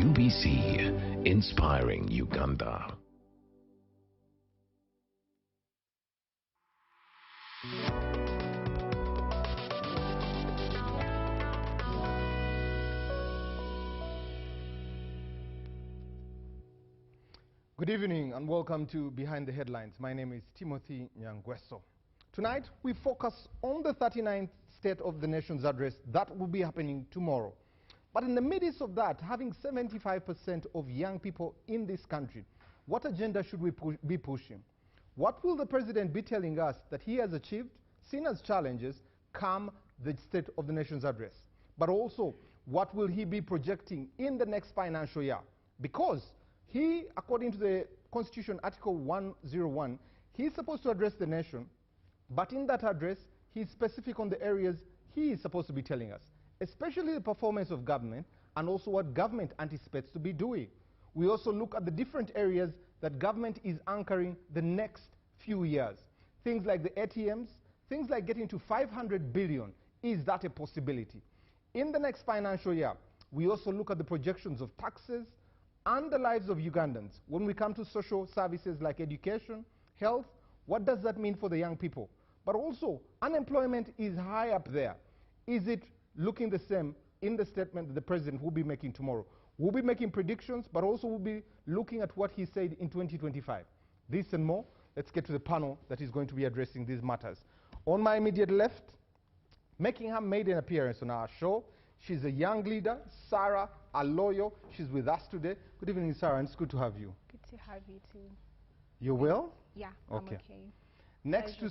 UBC, inspiring Uganda. Good evening and welcome to Behind the Headlines. My name is Timothy Nyangweso. Tonight we focus on the 39th State of the Nation's address that will be happening tomorrow. But in the midst of that, having 75% of young people in this country, what agenda should we be pushing? What will the President be telling us that he has achieved, seen as challenges, come the State of the Nation's address? But also, what will he be projecting in the next financial year? Because he, according to the Constitution, Article 101, he's supposed to address the nation, but in that address, he's specific on the areas he is supposed to be telling us, especially the performance of government and also what government anticipates to be doing. We also look at the different areas that government is anchoring the next few years. Things like the ATMs, things like getting to 500 billion. Is that a possibility? In the next financial year, we also look at the projections of taxes and the lives of Ugandans. When we come to social services like education, health, what does that mean for the young people? But also, unemployment is high up there. Is it looking the same in the statement that the President will be making tomorrow? We'll be making predictions, but also we'll be looking at what he said in 2025. This and more. Let's get to the panel that is going to be addressing these matters. On my immediate left, making her maiden appearance on our show, she's a young leader, Sarah Aloyo. She's with us today. Good evening, Sarah, and it's good to have you. Good to have you too. You well? Yeah, Okay. I'm okay. Next to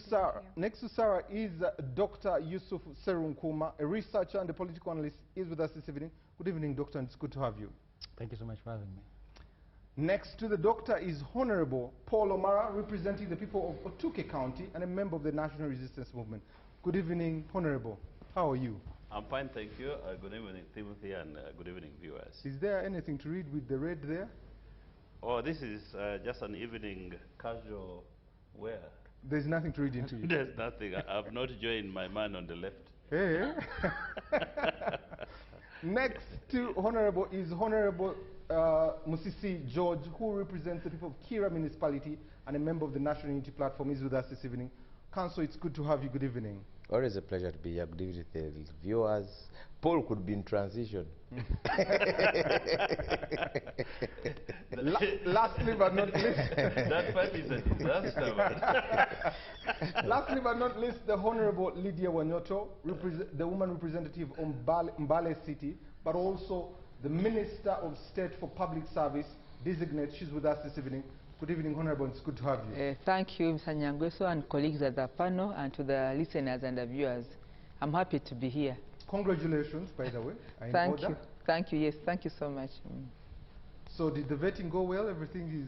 Sarah is Dr. Yusuf Serunkuma, a researcher and a political analyst, is with us this evening. Good evening, Doctor, and it's good to have you. Thank you so much for having me. Next to the doctor is Honorable Paul O'Mara, representing the people of Otuke County and a member of the National Resistance Movement. Good evening, Honorable. How are you? I'm fine, thank you. Good evening, Timothy, and good evening, viewers. Is there anything to read with the red there? Oh, this is just an evening casual wear. There's nothing to read into it. There's nothing. I've not joined my man on the left. Hey. Next to Honorable is Honorable Musisi George, who represents the people of Kira Municipality and a member of the National Unity Platform. Is with us this evening. Council, it's good to have you. Good evening. Always a pleasure to be here. Good evening to the viewers. Paul could be in transition. Lastly but not least, that fight is a disaster, man. Lastly but not least, the Honorable Lydia Wanyoto, the woman representative on Mbale City, but also the Minister of State for Public Service designate. She's with us this evening. Good evening, Honorable. It's good to have you. Thank you, Mr. Nyangweso, and colleagues at the panel, and to the listeners and the viewers. I'm happy to be here. Congratulations, by the way. Thank you. Thank you. Yes, thank you so much. So did the vetting go well? Everything is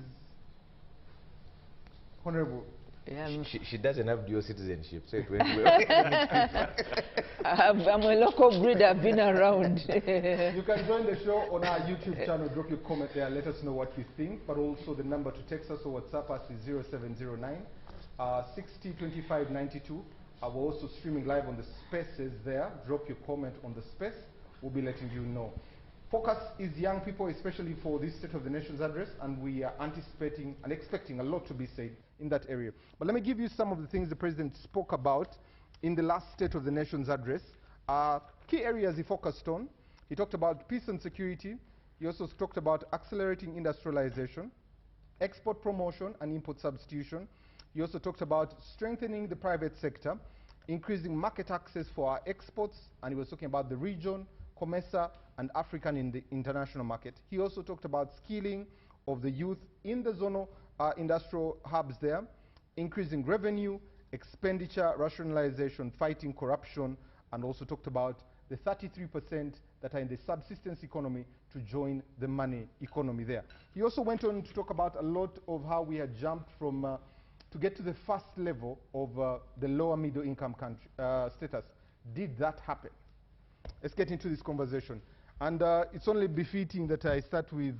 honorable. Yeah, she doesn't have dual citizenship, so it went well. I'm a local breed. I've been around. You can join the show on our YouTube channel. Drop your comment there. Let us know what you think. But also the number to text us or WhatsApp us is 0709 60 25 92. We're also streaming live on the spaces there. Drop your comment on the space. We'll be letting you know. Focus is young people, especially for this State of the Nation's address, and we are anticipating and expecting a lot to be said in that area. But let me give you some of the things the President spoke about in the last State of the Nation's address. Key areas he focused on. He talked about peace and security. He also talked about accelerating industrialization, export promotion and import substitution. He also talked about strengthening the private sector, increasing market access for our exports, and he was talking about the region, COMESA, and African in the international market. He also talked about skilling of the youth in the zonal industrial hubs there, increasing revenue, expenditure, rationalization, fighting corruption, and also talked about the 33% that are in the subsistence economy to join the money economy there. He also went on to talk about a lot of how we had jumped from to get to the first level of the lower middle income country, status. Did that happen? Let's get into this conversation. And it's only befitting that I start with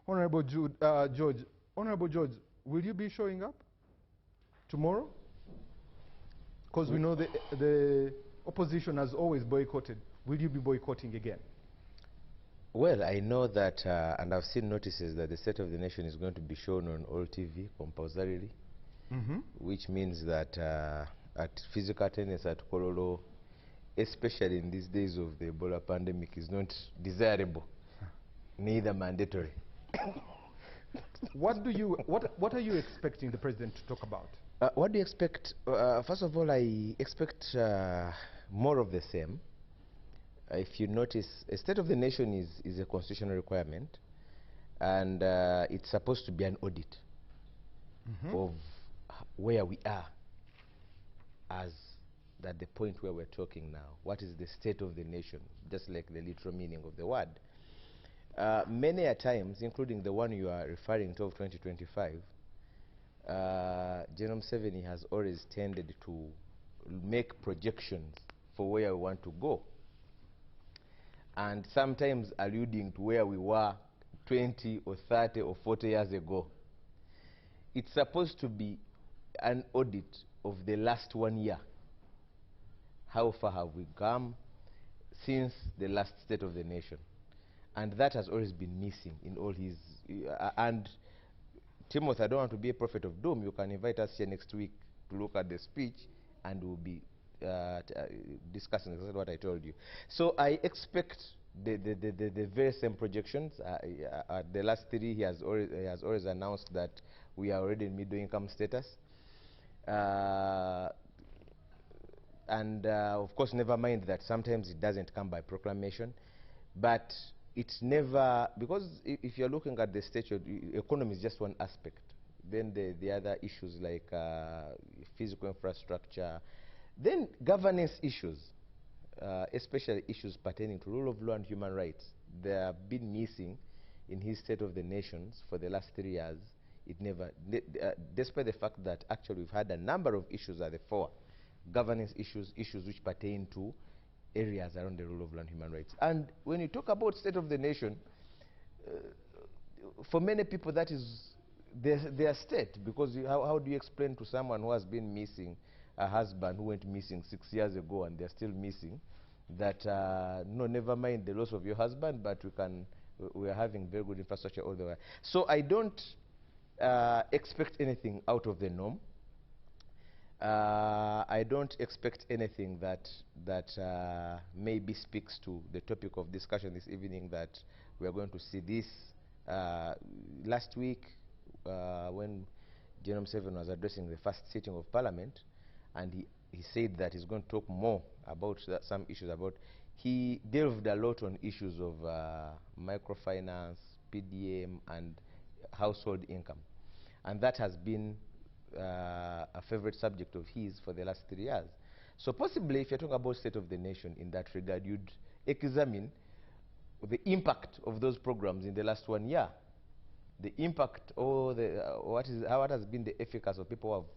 Honorable George. Honorable George, will you be showing up tomorrow? Because we know the opposition has always boycotted. Will you be boycotting again? Well, I know that, and I've seen notices that the State of the Nation is going to be shown on all TV compulsorily, which means that at physical attendance at Kololo, especially in these days of the Ebola pandemic, is not desirable, neither mandatory. What are you expecting the president to talk about? What do you expect? First of all, I expect more of the same. If you notice, a State of the Nation is a constitutional requirement, and it's supposed to be an audit of where we are as at the point where we're talking now. What is the state of the nation, just like the literal meaning of the word. Many a times, including the one you are referring to of 2025, General Museveni has always tended to make projections for where we want to go, and sometimes alluding to where we were 20 or 30 or 40 years ago. It's supposed to be an audit of the last 1 year. How far have we come since the last State of the Nation? And that has always been missing in all his... and Timothy, I don't want to be a prophet of doom. You can invite us here next week to look at the speech, and we'll be discussing exactly what I told you. So I expect the very same projections. The last 3, he has always announced that we are already in middle income status. Of course, never mind that sometimes it doesn't come by proclamation, but it's never, because if you're looking at the state, economy is just one aspect. Then the other issues like physical infrastructure, then governance issues, especially issues pertaining to rule of law and human rights. They have been missing in his State of the Nations for the last 3 years. It never, despite the fact that actually we've had a number of issues at the fore, governance issues, issues which pertain to areas around the rule of law and human rights. And when you talk about State of the Nation, for many people that is their state, because how do you explain to someone who has been missing a husband who went missing 6 years ago and they're still missing, that no, never mind the loss of your husband, but we are having very good infrastructure all the way. So I don't expect anything out of the norm. I don't expect anything that maybe speaks to the topic of discussion this evening, that we are going to see this. Last week, when General Museveni was addressing the first sitting of Parliament, and he said that he's going to talk more about some issues about, he delved a lot on issues of microfinance, PDM, and household income. And that has been a favorite subject of his for the last 3 years. So possibly, if you're talking about State of the Nation in that regard, you'd examine the impact of those programs in the last 1 year. The impact, or what has been the efficacy of people who have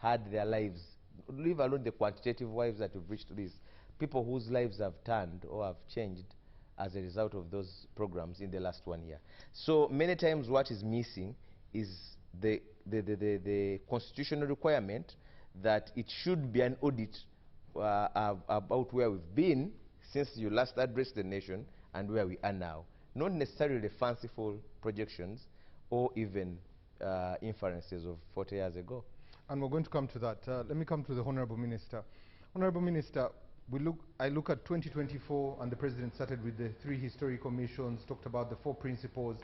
had their lives, leave alone the quantitative lives that have reached this, people whose lives have turned or have changed as a result of those programs in the last 1 year. So many times what is missing is the constitutional requirement that it should be an audit about where we've been since you last addressed the nation and where we are now. Not necessarily fanciful projections or even inferences of 40 years ago. And we're going to come to that. Let me come to the Honorable Minister. Honorable Minister, I look at 2024, and the President started with the 3 historic commissions, talked about the 4 principles,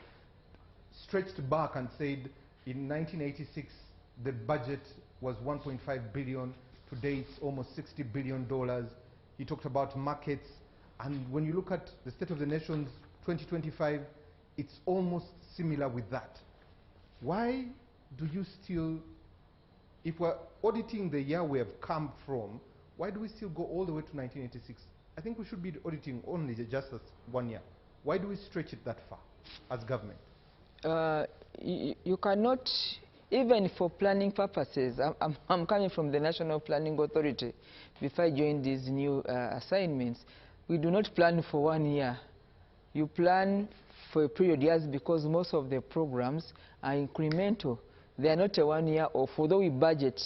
stretched back and said in 1986 the budget was 1.5 billion. Today it's almost $60 billion. He talked about markets, and when you look at the State of the Nation's 2025, it's almost similar with that. Why do you still, if we're auditing the year we have come from, why do we still go all the way to 1986? I think we should be auditing only just as 1 year. Why do we stretch it that far as government? You cannot, even for planning purposes, I'm coming from the National Planning Authority. Before I joined these new assignments, we do not plan for 1 year. You plan for a period of years, because most of the programs are incremental. They are not a 1 year off. Although we budget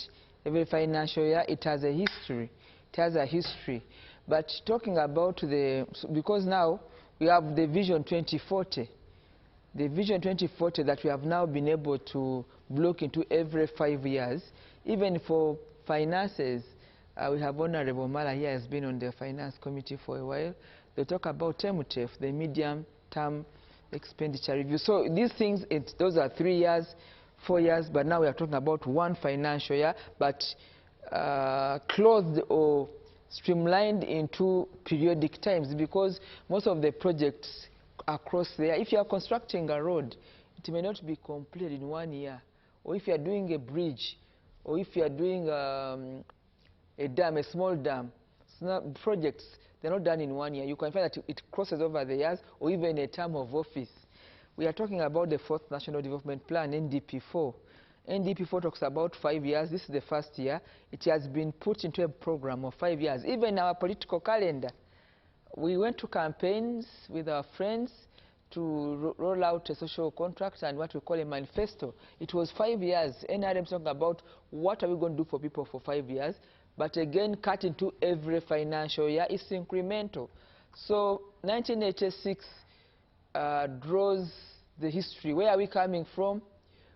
every financial year, it has a history. It has a history. But talking about because now we have the Vision 2040. The Vision 2040 that we have now been able to block into every 5 years. Even for finances, we have Honorable Mala here has been on the Finance Committee for a while. They talk about TEMUTEF, the medium-term expenditure review. So these things, those are 3 years, 4 years, but now we are talking about one financial year, but closed or streamlined into periodic times, because most of the projects across there, if you are constructing a road, it may not be completed in 1 year. Or if you are doing a bridge, or if you are doing a dam, a small dam, projects, they're not done in 1 year. You can find that it crosses over the years, or even a term of office. We are talking about the fourth National Development Plan, NDP4. NDP4 talks about 5 years. This is the first year. It has been put into a program of 5 years. Even our political calendar, we went to campaigns with our friends to roll out a social contract and what we call a manifesto. It was 5 years. NRM talking about what are we going to do for people for 5 years, but again, cut into every financial year. It's incremental. So 1986 draws the history. Where are we coming from?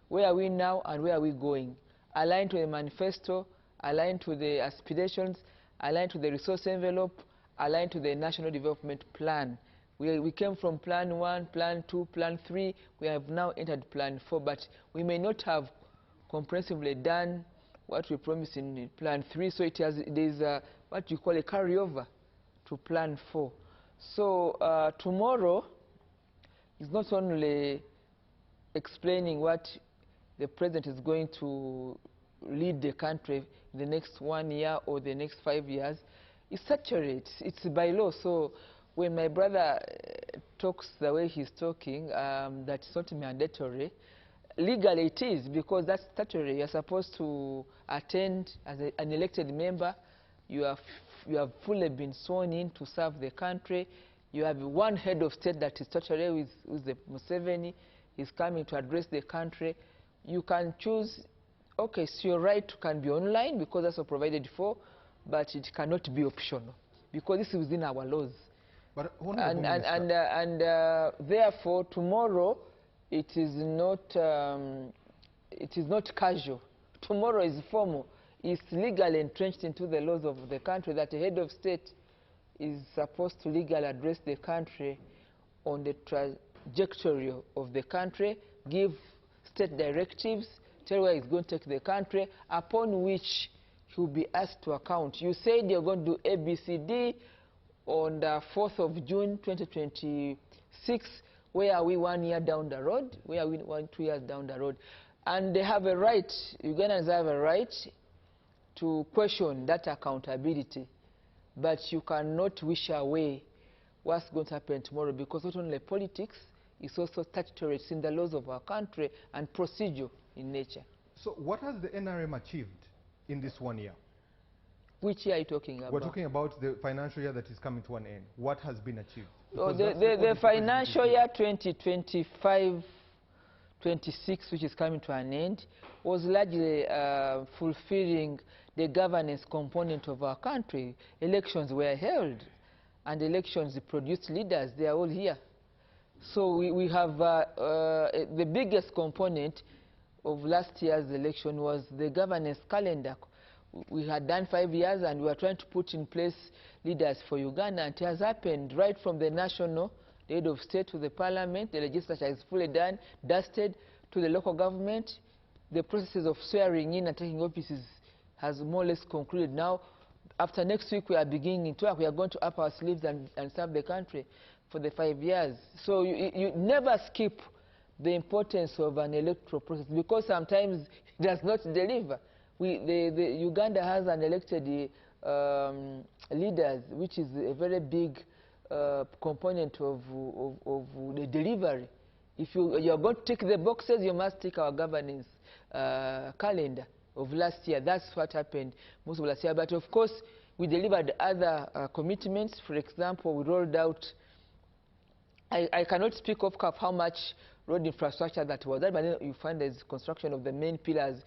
Where are we now, and where are we going? Aligned to the manifesto, aligned to the aspirations, aligned to the resource envelope, aligned to the National Development Plan. We came from Plan 1, Plan 2, Plan 3. We have now entered Plan 4, but we may not have comprehensively done what we promised in Plan 3, so there's what you call a carryover to Plan 4. So tomorrow is not only explaining what the president is going to lead the country in the next 1 year or the next 5 years. It saturates. It's by law. So when my brother talks the way he's talking, that's not mandatory. Legally it is, because that's statutory. You're supposed to attend as an elected member. You have fully been sworn in to serve the country. You have one head of state that is statutory, with the Museveni. He's coming to address the country. You can choose, okay, so your right can be online because that's what provided for, but it cannot be optional because this is within our laws. But therefore, tomorrow it is not casual. Tomorrow is formal. It's legally entrenched into the laws of the country that the head of state is supposed to legally address the country on the trajectory of the country, give state directives, tell where he's going to take the country, upon which he will be asked to account. You said you're going to do ABCD on the 4th of June 2026. Where are we 1 year down the road? Where are we 2 years down the road? And they have a right, Ugandans have a right to question that accountability. But you cannot wish away what's going to happen tomorrow, because not only politics, it's also statutory. It's in the laws of our country and procedure in nature. So what has the NRM achieved in this 1 year? Which year are you talking about? We're talking about the financial year that is coming to an end. What has been achieved? So the financial year 2025-26, which is coming to an end, was largely fulfilling the governance component of our country. Elections were held, and elections produced leaders. They are all here. So we have the biggest component of last year's election was the governance calendar. We had done 5 years, and we were trying to put in place leaders for Uganda, and it has happened right from the national, the head of state, to the parliament. The legislature is fully done, dusted, to the local government. The processes of swearing in and taking offices has more or less concluded. Now, after next week, we are beginning to work. We are going to up our sleeves and serve the country for the 5 years. So you never skip the importance of an electoral process, because sometimes it does not deliver. Uganda has an elected leaders, which is a very big component of the delivery. If you are going to tick the boxes, you must tick our governance calendar of last year. That's what happened most of last year. But of course, we delivered other commitments. For example, we rolled out, I cannot speak of how much road infrastructure that was done, but then you find there's construction of the main pillars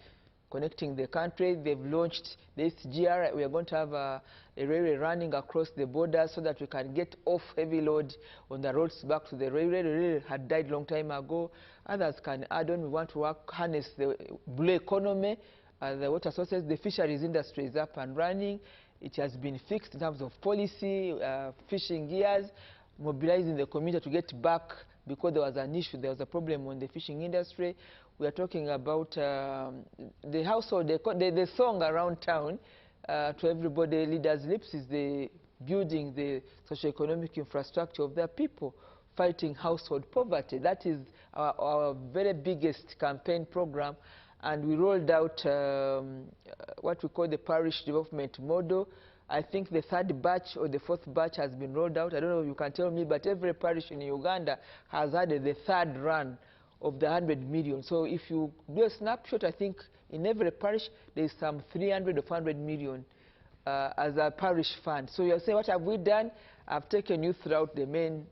connecting the country. They've launched the SGR. We are going to have a railway running across the border so that we can get off heavy load on the roads back to the railway. The railway had died long time ago. Others can add on. We want to harness the blue economy, the water sources. The fisheries industry is up and running. It has been fixed in terms of policy, fishing gears, mobilizing the community to get back because there was an issue, there was a problem on the fishing industry. We are talking about the household, the song around town to everybody, leaders' lips, is the building the socio-economic infrastructure of their people, fighting household poverty. That is our very biggest campaign program. And we rolled out what we call the parish development model. I think the third batch or the fourth batch has been rolled out. I don't know if you can tell me, but every parish in Uganda has had the third run of the 100 million. So if you do a snapshot, I think in every parish there's some 300 or 400 million as a parish fund. So you'll say, what have we done? I've taken you throughout the main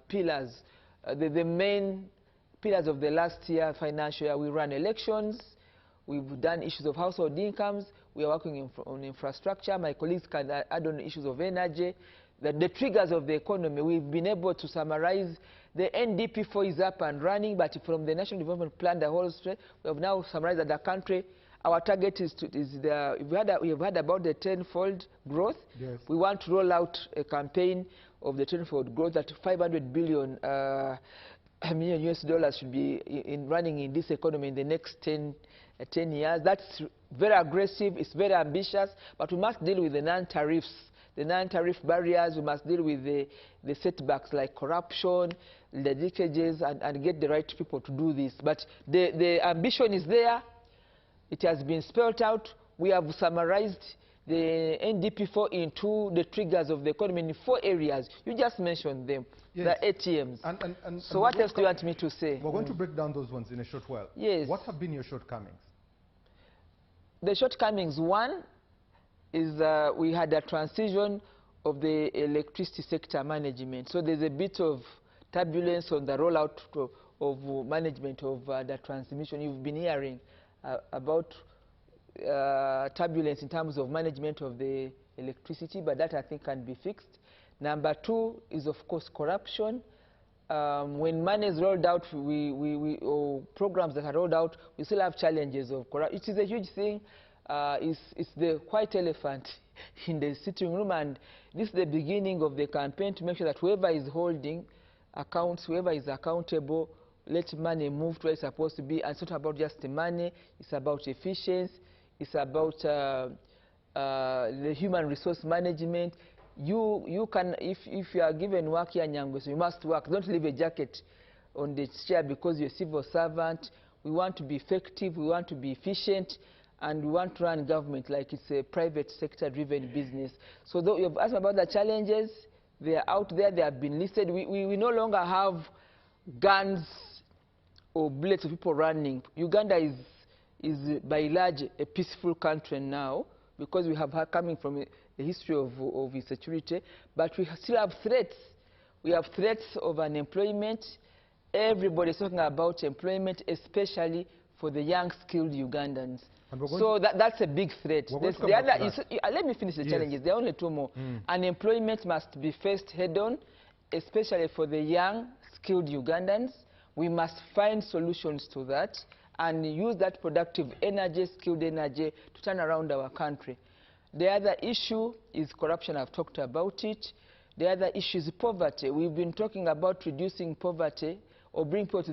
pillars, the main pillars of the last year financial year. We ran elections, we've done issues of household incomes, we are working on infrastructure. My colleagues can add on issues of energy, the triggers of the economy. We've been able to summarize. The NDP4 is up and running, but from the National Development Plan, the whole straight, we have now summarized that the country, our target is we've had about the tenfold growth. Yes. We want to roll out a campaign of the tenfold growth, that 500 billion million US dollars should be running in this economy in the next 10 years. That's very aggressive, it's very ambitious, but we must deal with the non-tariffs, the non-tariff barriers. We must deal with the setbacks like corruption, the leakages, and get the right people to do this. But the ambition is there. It has been spelled out. We have summarized the NDP4 into the triggers of the economy in 4 areas. You just mentioned them, yes. The ATMs. So what else do you want me to say? We're going to break down those ones in a short while. Yes. What have been your shortcomings? The shortcomings, one is we had a transition of the electricity sector management. So there's a bit of turbulence on the rollout of management of the transmission. You've been hearing about turbulence in terms of management of the electricity, but that I think can be fixed. Number 2 is, of course, corruption. When money is rolled out, or programs that are rolled out, we still have challenges of corruption. It is a huge thing. It's the white elephant in the sitting room, and this is the beginning of the campaign to make sure that whoever is holding accounts, whoever is accountable, let money move to where it's supposed to be. And it's not about just the money, it's about efficiency, it's about the human resource management. You can, if you are given work here in Nyangwe, so you must work. Don't leave a jacket on the chair because you're a civil servant. We want to be effective, we want to be efficient, and we want to run government like it's a private sector driven business. So though you've asked about the challenges, they are out there, they have been listed. We no longer have guns or bullets of people running. Uganda is by large a peaceful country now, because we have coming from a history of insecurity, but we still have threats. We have threats of unemployment. Everybody is talking about employment, especially for the young, skilled Ugandans. So that's a big threat. Let me finish the challenges. There are only 2 more. Unemployment must be faced head-on, especially for the young, skilled Ugandans. We must find solutions to that and use that productive energy, skilled energy, to turn around our country. The other issue is corruption. I've talked about it. The other issue is poverty. We've been talking about reducing poverty or bring people to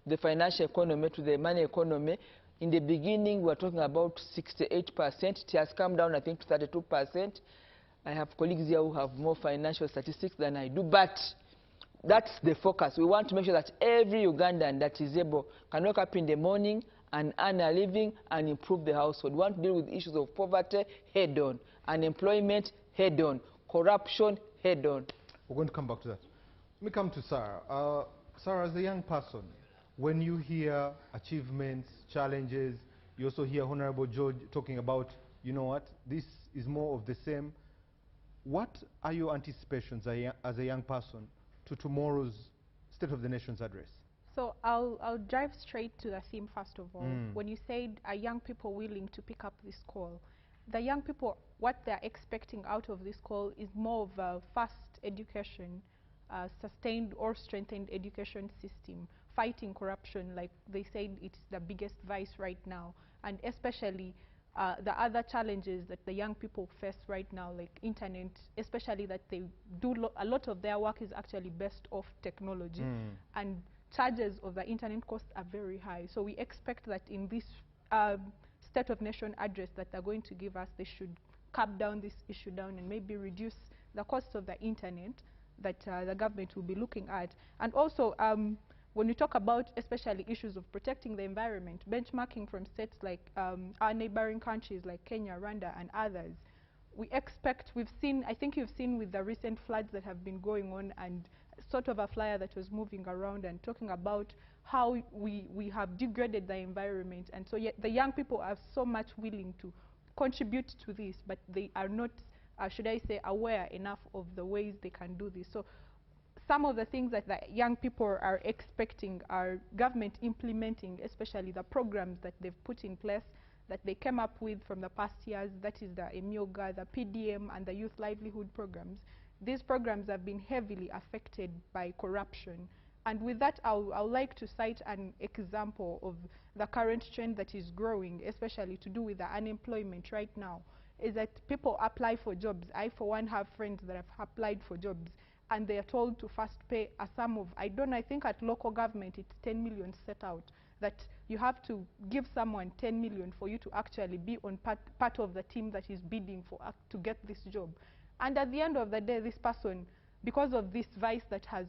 the financial economy, to the money economy. In the beginning, we were talking about 68%. It has come down, I think, to 32%. I have colleagues here who have more financial statistics than I do, but that's the focus. We want to make sure that every Ugandan that is able can wake up in the morning and earn a living and improve the household. We want to deal with issues of poverty head-on, unemployment head-on, corruption head-on. We're going to come back to that. Let me come to Sarah. Sarah, as a young person, when you hear achievements, challenges, you also hear Honorable George talking about, you know what, this is more of the same. What are your anticipations as a young person to tomorrow's State of the Nation's address? So I'll dive straight to the theme first of all. When you said are young people willing to pick up this call, the young people, what they're expecting out of this call is more of a fast education, sustained or strengthened education system, fighting corruption, like they said it's the biggest vice right now, and especially the other challenges that the young people face right now, like internet, especially that they do a lot of their work is actually based off technology, and charges of the internet costs are very high. So we expect that in this State of Nation address that they're going to give us, they should cap down this issue down and maybe reduce the cost of the internet that the government will be looking at. And also, when we talk about especially issues of protecting the environment, benchmarking from states like our neighboring countries like Kenya, Rwanda, and others, we expect, we've seen, I think you've seen with the recent floods that have been going on, and sort of a flyer that was moving around and talking about how we have degraded the environment. And so yet the young people are so much willing to contribute to this, but they are not, should I say, aware enough of the ways they can do this. So some of the things that the young people are expecting are government implementing, especially the programs that they've put in place that they came up with from the past years, that is the EMIOGA, the PDM, and the youth livelihood programs. These programs have been heavily affected by corruption. And with that, I would like to cite an example of the current trend that is growing, especially to do with the unemployment right now, is that people apply for jobs. I, for one, have friends that have applied for jobs, and they are told to first pay a sum of, I don't know, I think at local government it's 10 million set out, that you have to give someone 10 million for you to actually be on part of the team that is bidding for to get this job. And at the end of the day, this person, because of this vice that has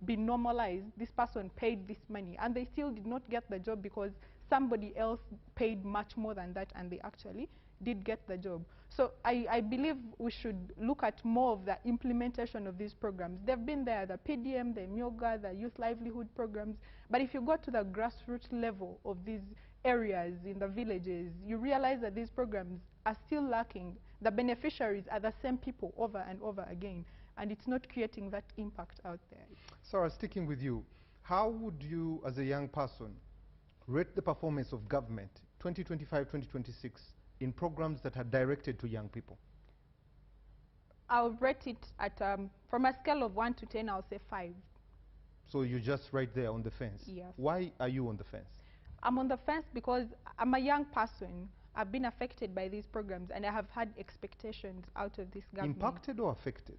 been normalized, this person paid this money, and they still did not get the job because somebody else paid much more than that, and they actually did get the job. So I believe we should look at more of the implementation of these programs. They've been there, the PDM, the MYOGA, the youth livelihood programs, but if you go to the grassroots level of these areas in the villages, you realize that these programs are still lacking. The beneficiaries are the same people over and over again, and it's not creating that impact out there. Sarah, sticking with you, how would you, as a young person, rate the performance of government 2025-2026 in programs that are directed to young people? I'll rate it at, from a scale of 1 to 10, I'll say 5. So you're just right there on the fence? Yes. Why are you on the fence? I'm on the fence because I'm a young person. I've been affected by these programs, and I have had expectations out of this government. Impacted or affected?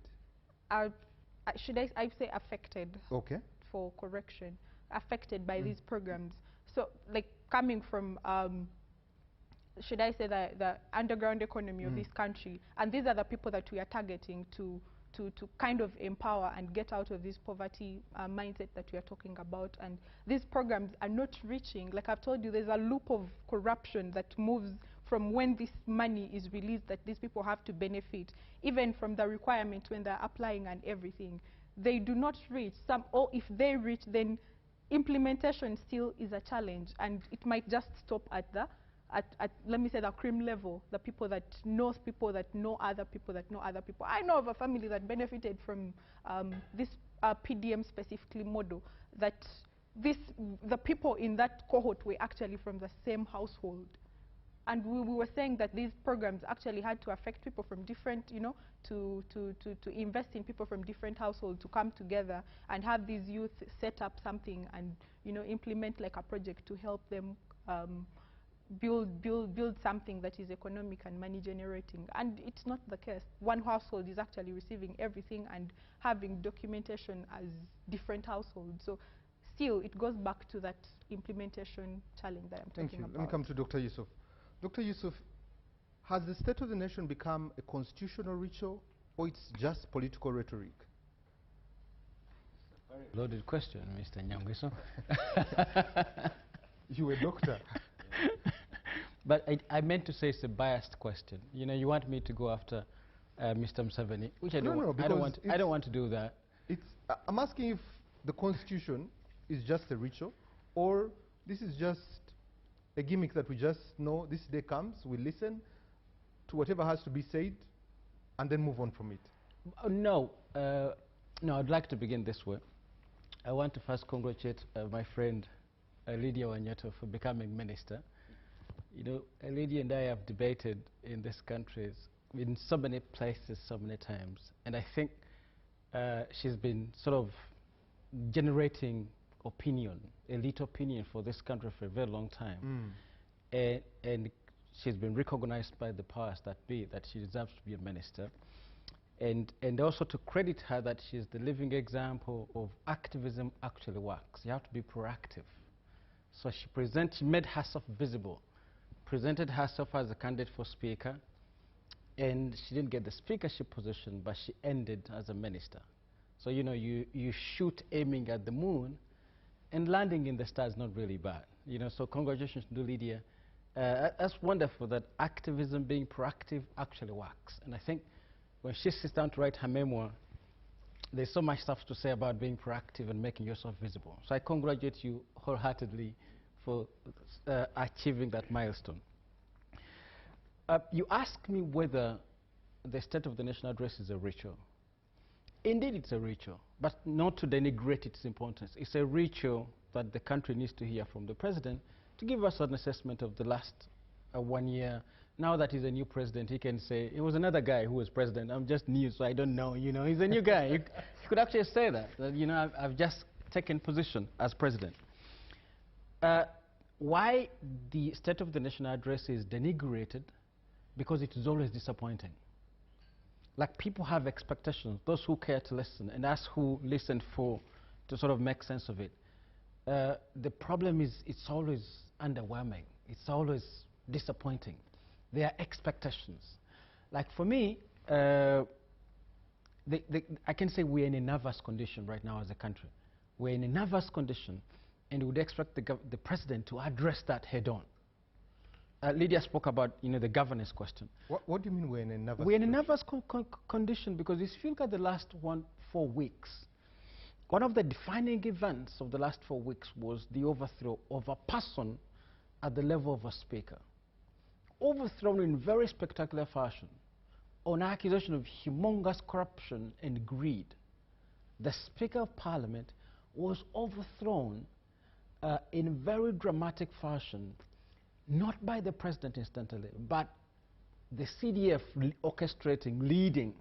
Should I say affected? Okay. For correction. Affected by these programs. So, like, coming from, should I say, the underground economy of this country, and these are the people that we are targeting to kind of empower and get out of this poverty mindset that we are talking about. And these programs are not reaching, like I've told you, there's a loop of corruption that moves from when this money is released, that these people have to benefit, even from the requirement when they're applying and everything. They do not reach some, or if they reach, then implementation still is a challenge, and it might just stop at the let me say, the cream level, the people that know other people that know other people. I know of a family that benefited from this PDM specifically model, that the people in that cohort were actually from the same household. And we were saying that these programs actually had to affect people from different, you know, to invest in people from different households to come together and have these youth set up something and, you know, implement like a project to help them build something that is economic and money generating. And it's not the case. One household is actually receiving everything and having documentation as different households. So still, it goes back to that implementation challenge that I'm talking about. Let me come to Dr. Yusuf. Dr. Yusuf, has the State of the Nation become a constitutional ritual, or it's just political rhetoric? Very loaded question, Mr. Nyangweso. You're a doctor. But I meant to say it's a biased question. You know, you want me to go after Mr. Museveni, which I don't want to do that. I'm asking if the Constitution is just a ritual, or this is just a gimmick that we just know this day comes, we listen to whatever has to be said, and then move on from it. No, I'd like to begin this way. I want to first congratulate my friend Lydia Wanyoto for becoming minister. You know, Lydia and I have debated in this country in so many places, so many times, and I think she's been sort of generating opinion, elite opinion for this country for a very long time. And she's been recognized by the powers that be that she deserves to be a minister. And also to credit her that she's the living example of activism actually works. You have to be proactive. So she made herself visible, presented herself as a candidate for speaker, and she didn't get the speakership position, but she ended as a minister. So, you know, you shoot aiming at the moon, and landing in the stars is not really bad. You know, so congratulations to Lydia. That's wonderful that activism, being proactive, actually works. And I think when she sits down to write her memoir, there's so much stuff to say about being proactive and making yourself visible. So I congratulate you wholeheartedly for achieving that milestone. You asked me whether the State of the Nation address is a ritual. Indeed, it's a ritual, but not to denigrate its importance. It's a ritual that the country needs to hear from the president to give us an assessment of the last 1 year. Now that he's a new president, he can say, it was another guy who was president. I'm just new, so I don't know. You know, he's a new guy. You could actually say that you know, I've just taken position as president. Why the State of the Nation address is denigrated? Because it is always disappointing. Like, people have expectations, those who care to listen, and us who listen to sort of make sense of it. The problem is it's always underwhelming. It's always disappointing. There are expectations. Like, for me, I can say we're in a nervous condition right now as a country. We're in a nervous condition, and we would expect the president to address that head on. Lydia spoke about, you know, the governance question. What do you mean we're in a nervous We're in a nervous condition because if you look at the last 4 weeks, one of the defining events of the last 4 weeks was the overthrow of a person at the level of a speaker. Overthrown in very spectacular fashion on accusation of humongous corruption and greed. The Speaker of Parliament was overthrown in very dramatic fashion, not by the president instantly, but the CDF orchestrating, leading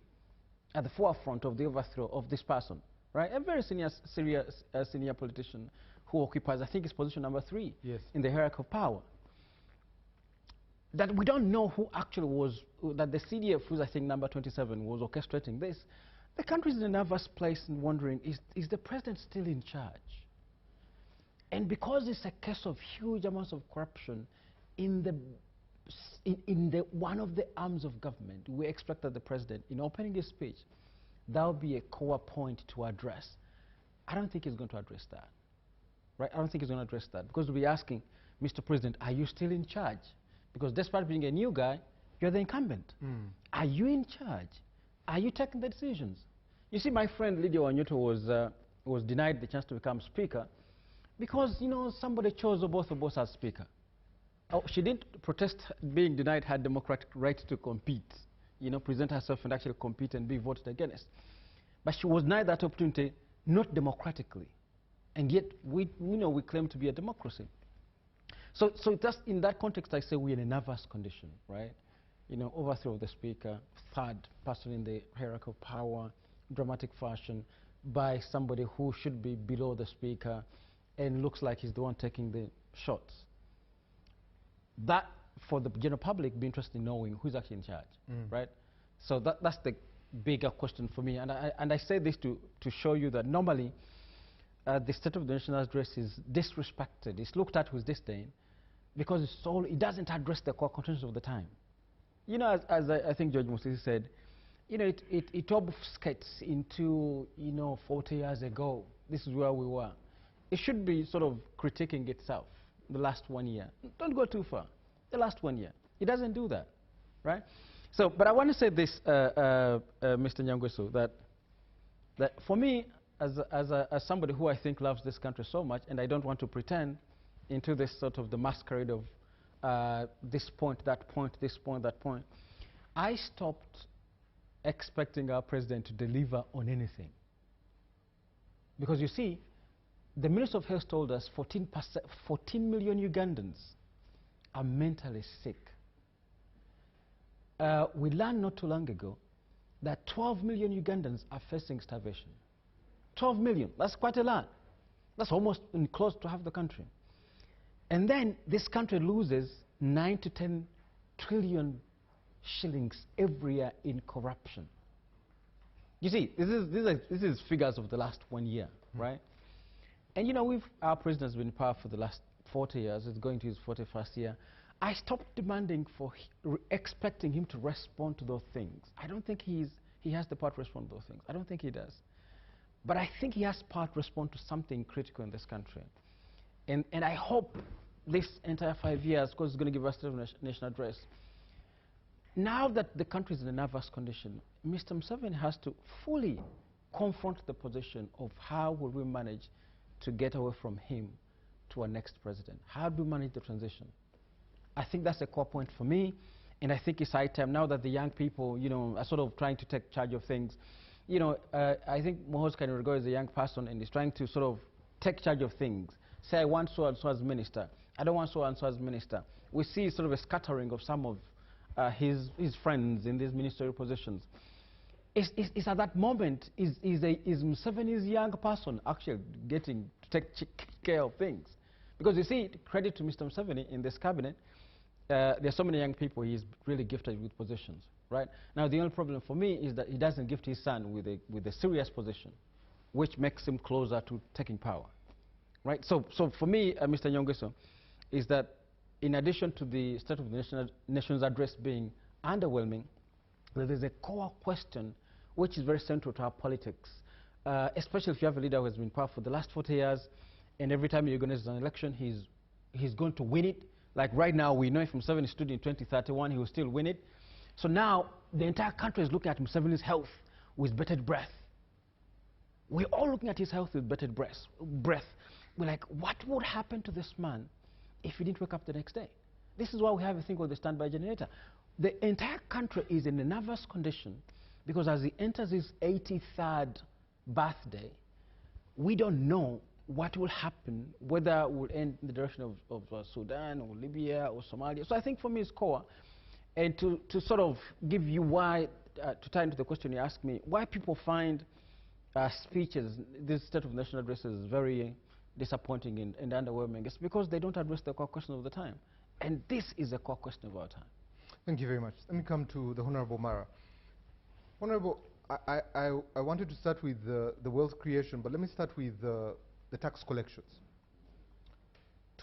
at the forefront of the overthrow of this person, right? A very senior politician who occupies, I think, his position number 3 in the hierarchy of power. That we don't know who actually was, that the CDF, who's I think number 27, was orchestrating this. The country's in a nervous place and wondering, is the president still in charge? And because it's a case of huge amounts of corruption in one of the arms of government, we expect that the president, in opening his speech, that will be a core point to address. I don't think he's going to address that, right? I don't think he's going to address that because we'll be asking, Mr. President, are you still in charge? Because despite being a new guy, you're the incumbent. Are you in charge? Are you taking the decisions? You see, my friend Lydia Wanyoto was denied the chance to become speaker because, you know, somebody chose both of us as speaker. Oh, she didn't protest being denied her democratic right to compete, you know, present herself and actually compete and be voted against. But she was denied that opportunity, not democratically. And yet, we claim to be a democracy. So just in that context, I say we're in a nervous condition, right? You know, overthrow of the speaker, third person in the hierarchy of power, dramatic fashion, by somebody who should be below the speaker and looks like he's the one taking the shots. That, for the general public, be interested in knowing who's actually in charge, right? So that's the bigger question for me. And I say this to show you that normally the State of the Nation address is disrespected. It's looked at with disdain because it doesn't address the core contentions of the time. You know, as I think George Musisi said, you know, it obfuscates into, you know, 40 years ago, this is where we were. It should be sort of critiquing itself, the last 1 year. Don't go too far, the last 1 year. It doesn't do that, right? So, but I want to say this, Mr. Nyangweso, that for me, as somebody who I think loves this country so much, and I don't want to pretend into this sort of the masquerade of this point, that point, this point, that point, I stopped expecting our president to deliver on anything. Because you see, The Minister of Health told us 14 million Ugandans are mentally sick. We learned not too long ago that 12 million Ugandans are facing starvation. 12 million, that's quite a lot. That's almost close to half the country. And then this country loses 9 to 10 trillion shillings every year in corruption. You see, this is figures of the last 1 year, right? And you know, our president has been in power for the last 40 years. It's going to his 41st year. I stopped demanding expecting him to respond to those things. I don't think he has the power to respond to those things. I don't think he does. But I think he has power to respond to something critical in this country. And I hope this entire 5 years, because it's going to give us a national address. Now that the country is in a nervous condition, Mr. Museveni has to fully confront the position of how will we manage to get away from him to our next president. How do we manage the transition? I think that's a core point for me, and I think it's high time now that the young people, you know, are sort of trying to take charge of things. You know, I think Mohos Kainerugaba is a young person and is trying to sort of take charge of things. Say, I want so and so as minister. I don't want so and so as minister. We see sort of a scattering of some of his friends in these ministerial positions. It's at that moment, is Museveni's young person actually getting to take care of things? Because you see, credit to Mr. Museveni in this cabinet, there are so many young people he's really gifted with positions, right? Now, the only problem for me is that he doesn't gift his son with a serious position, which makes him closer to taking power, right? So for me, Mr. Nyongweso, is that in addition to the State of the Nation's address being underwhelming, there is a core question which is very central to our politics, especially if you have a leader who has been in power for the last 40 years, and every time you organize an election, he's going to win it. Like right now, we know if Museveni stood in 2031, he will still win it. So now, the entire country is looking at Museveni's health with bated breath. We're all looking at his health with bated breath. We're like, what would happen to this man if he didn't wake up the next day? This is why we have a thing called the standby generator. The entire country is in a nervous condition because as he enters his 83rd birthday, we don't know what will happen, whether we'll end in the direction of Sudan or Libya or Somalia. So I think for me it's core. And to sort of give you why, to tie into the question you asked me, why people find speeches, this State of National addresses, very disappointing and underwhelming. It's because they don't address the core question of the time. And this is a core question of our time. Thank you very much. Let me come to the Honorable Mara. Honorable, I wanted to start with the wealth creation, but let me start with the tax collections.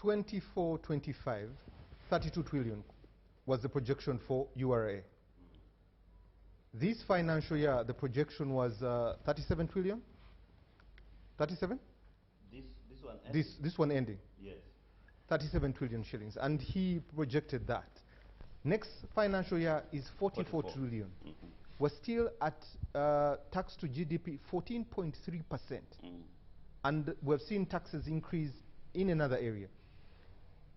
24-25, 32 trillion was the projection for URA. This financial year, the projection was 37 trillion? 37? This one ending? This one ending? Yes. 37 trillion shillings, and he projected that. Next financial year is 44 trillion. Mm-hmm. We're still at tax to GDP 14.3%. And we've seen taxes increase in another area.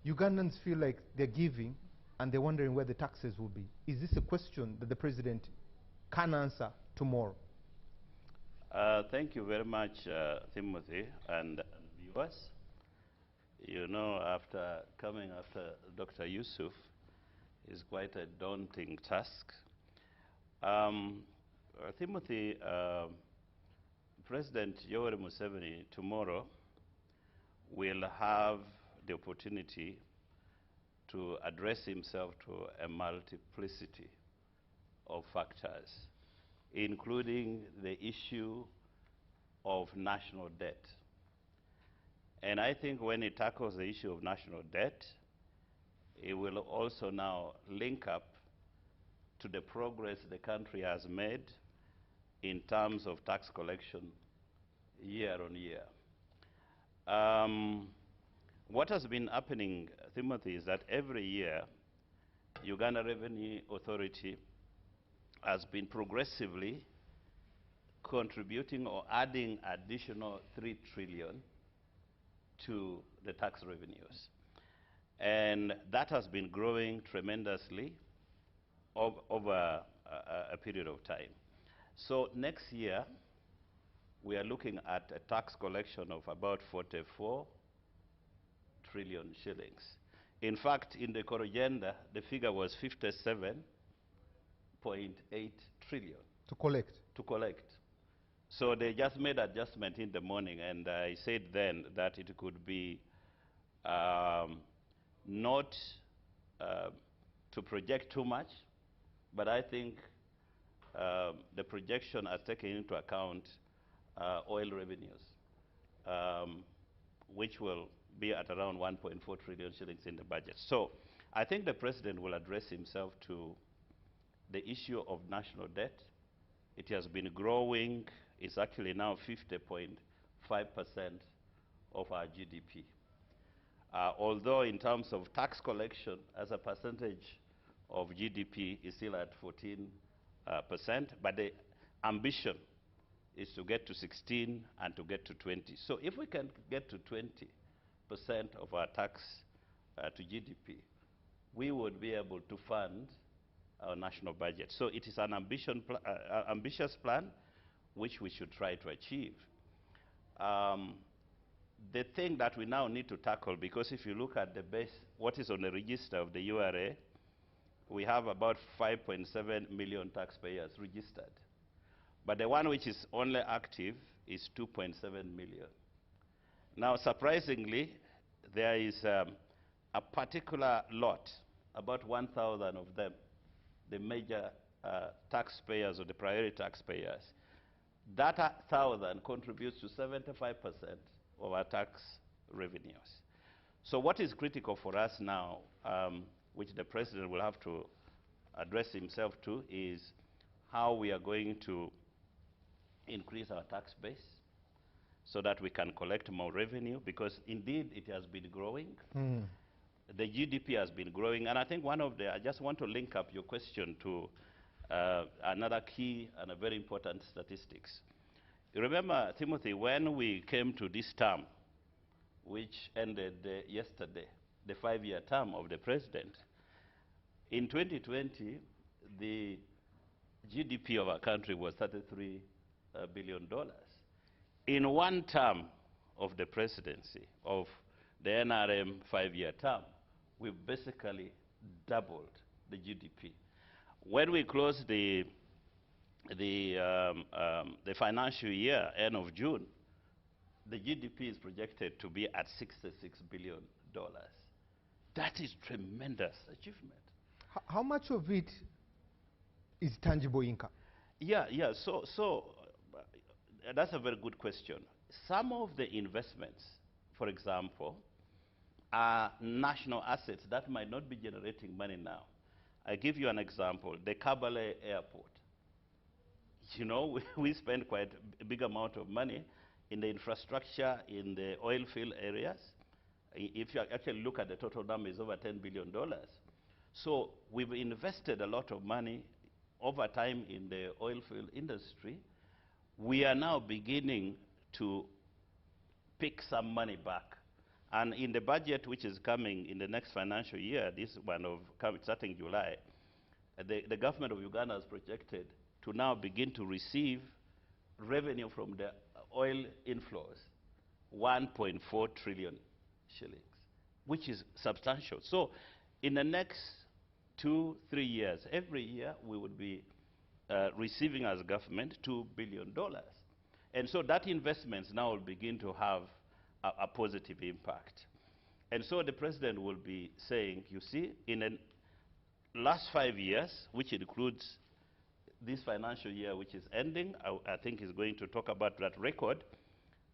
Ugandans feel like they're giving and they're wondering where the taxes will be. Is this a question that the president can answer tomorrow? Thank you very much, Timothy and viewers. You know, after coming after Dr. Yusuf is quite a daunting task. Timothy, President Yoweri Museveni tomorrow will have the opportunity to address himself to a multiplicity of factors, including the issue of national debt. And I think when he tackles the issue of national debt, it will also now link up to the progress the country has made in terms of tax collection year on year. What has been happening, Timothy, is that every year, Uganda Revenue Authority has been progressively contributing or adding additional 3 trillion to the tax revenues. And that has been growing tremendously over a period of time. So next year, we are looking at a tax collection of about 44 trillion shillings. In fact, in the core agenda, the figure was 57.8 trillion. To collect? To collect. So they just made adjustment in the morning, and I said then that it could be not to project too much, but I think the projection has taken into account oil revenues, which will be at around 1.4 trillion shillings in the budget. So I think the president will address himself to the issue of national debt. It has been growing. It's actually now 50.5% of our GDP. Although in terms of tax collection as a percentage of GDP is still at 14%, but the ambition is to get to 16 and to get to 20. So if we can get to 20% of our tax to GDP, we would be able to fund our national budget. So it is an ambitious plan which we should try to achieve. The thing that we now need to tackle, because if you look at the base, what is on the register of the URA, we have about 5.7 million taxpayers registered. But the one which is only active is 2.7 million. Now, surprisingly, there is a particular lot, about 1,000 of them, the major taxpayers or the priority taxpayers. That 1,000 contributes to 75% of our tax revenues. So what is critical for us now, which the president will have to address himself to, is how we are going to increase our tax base so that we can collect more revenue, because indeed it has been growing. The GDP has been growing, and I think one of the, I just want to link up your question to another key and a very important statistics. You remember, Timothy, when we came to this term, which ended yesterday, the 5-year term of the president, in 2020, the GDP of our country was $33 billion. In one term of the presidency, of the NRM 5-year term, we've basically doubled the GDP. When we closed the financial year, end of June, the GDP is projected to be at $66 billion. That is tremendous achievement. How much of it is tangible income? Yeah. So that's a very good question. Some of the investments, for example, are national assets that might not be generating money now. I give you an example, the Kabale Airport. You know, we spend quite a big amount of money in the infrastructure, in the oil field areas. If you actually look at the total number, it's over $10 billion. So we've invested a lot of money over time in the oil field industry. We are now beginning to pick some money back. And in the budget which is coming in the next financial year, this one of starting July, the government of Uganda has projected to now begin to receive revenue from the oil inflows, 1.4 trillion shillings, which is substantial. So in the next 2-3 years, every year we would be receiving as government $2 billion. And so that investments now will begin to have a positive impact. And so the president will be saying, you see, in the last 5 years, which includes this financial year which is ending, I think he's going to talk about that record,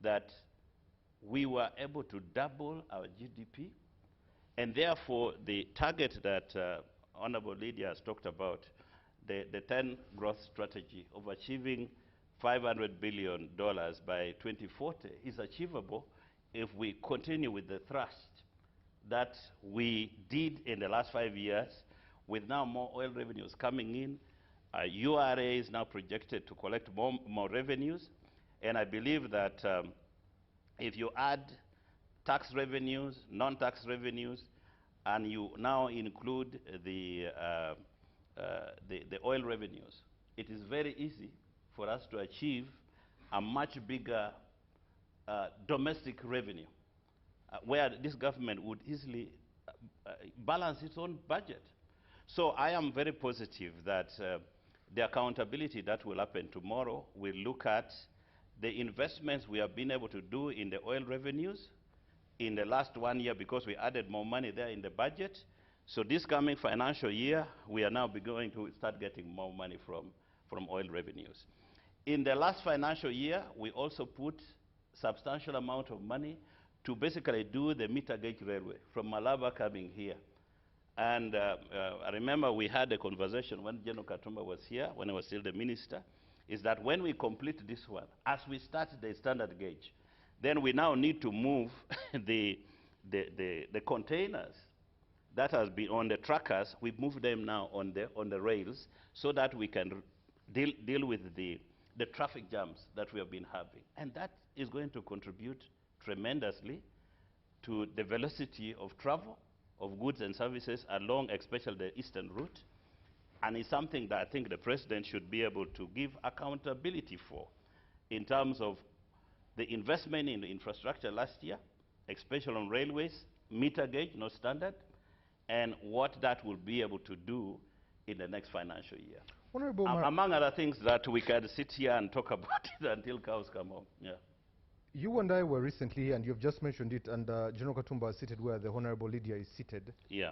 that we were able to double our GDP, and therefore the target that Honorable Lydia has talked about, the 10 growth strategy of achieving $500 billion by 2040 is achievable if we continue with the thrust that we did in the last 5 years, with now more oil revenues coming in. URA is now projected to collect more revenues, and I believe that if you add tax revenues, non-tax revenues, and you now include the oil revenues, it is very easy for us to achieve a much bigger domestic revenue, where this government would easily balance its own budget. So I am very positive that the accountability that will happen tomorrow will look at the investments we have been able to do in the oil revenues in the last 1 year, because we added more money there in the budget. So this coming financial year, we are now going to start getting more money from oil revenues. In the last financial year, we also put substantial amount of money to basically do the meter gauge railway from Malaba coming here. And I remember we had a conversation when General Katumba was here, when I was still the minister, is that when we complete this one, as we start the standard gauge, then we now need to move the containers that has been on the trackers. We move them now on the rails so that we can deal with the traffic jams that we have been having. And that is going to contribute tremendously to the velocity of travel of goods and services along especially the eastern route. And it's something that I think the president should be able to give accountability for in terms of the investment in the infrastructure last year, especially on railways, meter gauge, not standard, and what that will be able to do in the next financial year. Among other things that we can sit here and talk about it until cows come home. Yeah. You and I were recently, and you've just mentioned it, and General Katumba is seated where the Honorable Lydia is seated. Yeah.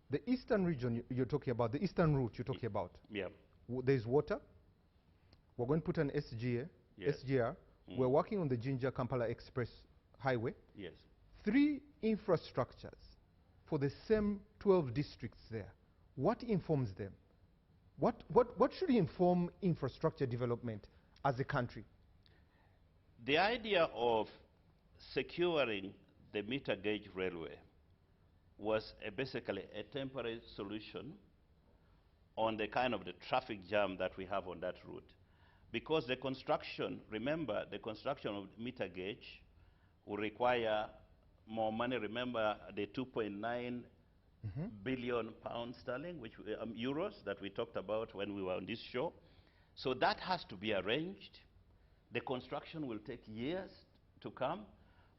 The eastern region you're talking about, the eastern route you're talking about. Yeah. There's water. We're going to put an SGR. Mm. We're working on the Jinja Kampala Express Highway. Yes. 3 infrastructures for the same 12 districts there. What informs them? What should inform infrastructure development as a country? The idea of securing the meter gauge railway was basically a temporary solution on the kind of the traffic jam that we have on that route. Because the construction, remember, the construction of meter gauge will require more money. Remember the 2.9 billion pounds sterling, which euros, that we talked about when we were on this show. So that has to be arranged. The construction will take years to come,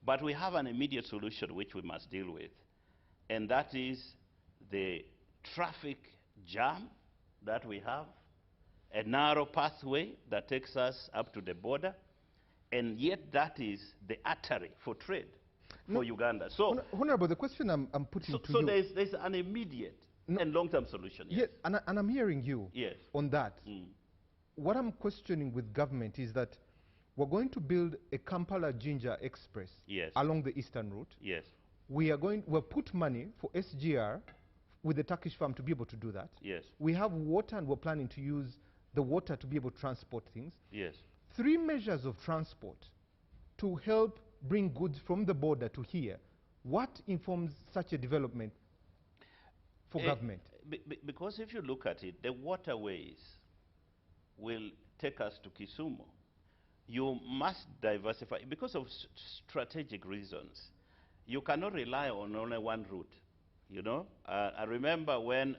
but we have an immediate solution which we must deal with, and that is the traffic jam that we have, a narrow pathway that takes us up to the border, and yet that is the artery for trade for Uganda. So, Honorable, the question I'm putting to you... So there's an immediate and long-term solution. Yes, and I'm hearing you on that. What I'm questioning with government is that we're going to build a Kampala-Jinja Express along the eastern route. Yes. We'll put money for SGR with the Turkish firm to be able to do that. Yes. We have water, and we're planning to use the water to be able to transport things. Yes. 3 measures of transport to help bring goods from the border to here. What informs such a development for government? Because if you look at it, the waterways will take us to Kisumu. You must diversify because of strategic reasons. You cannot rely on only one route. You know, I remember when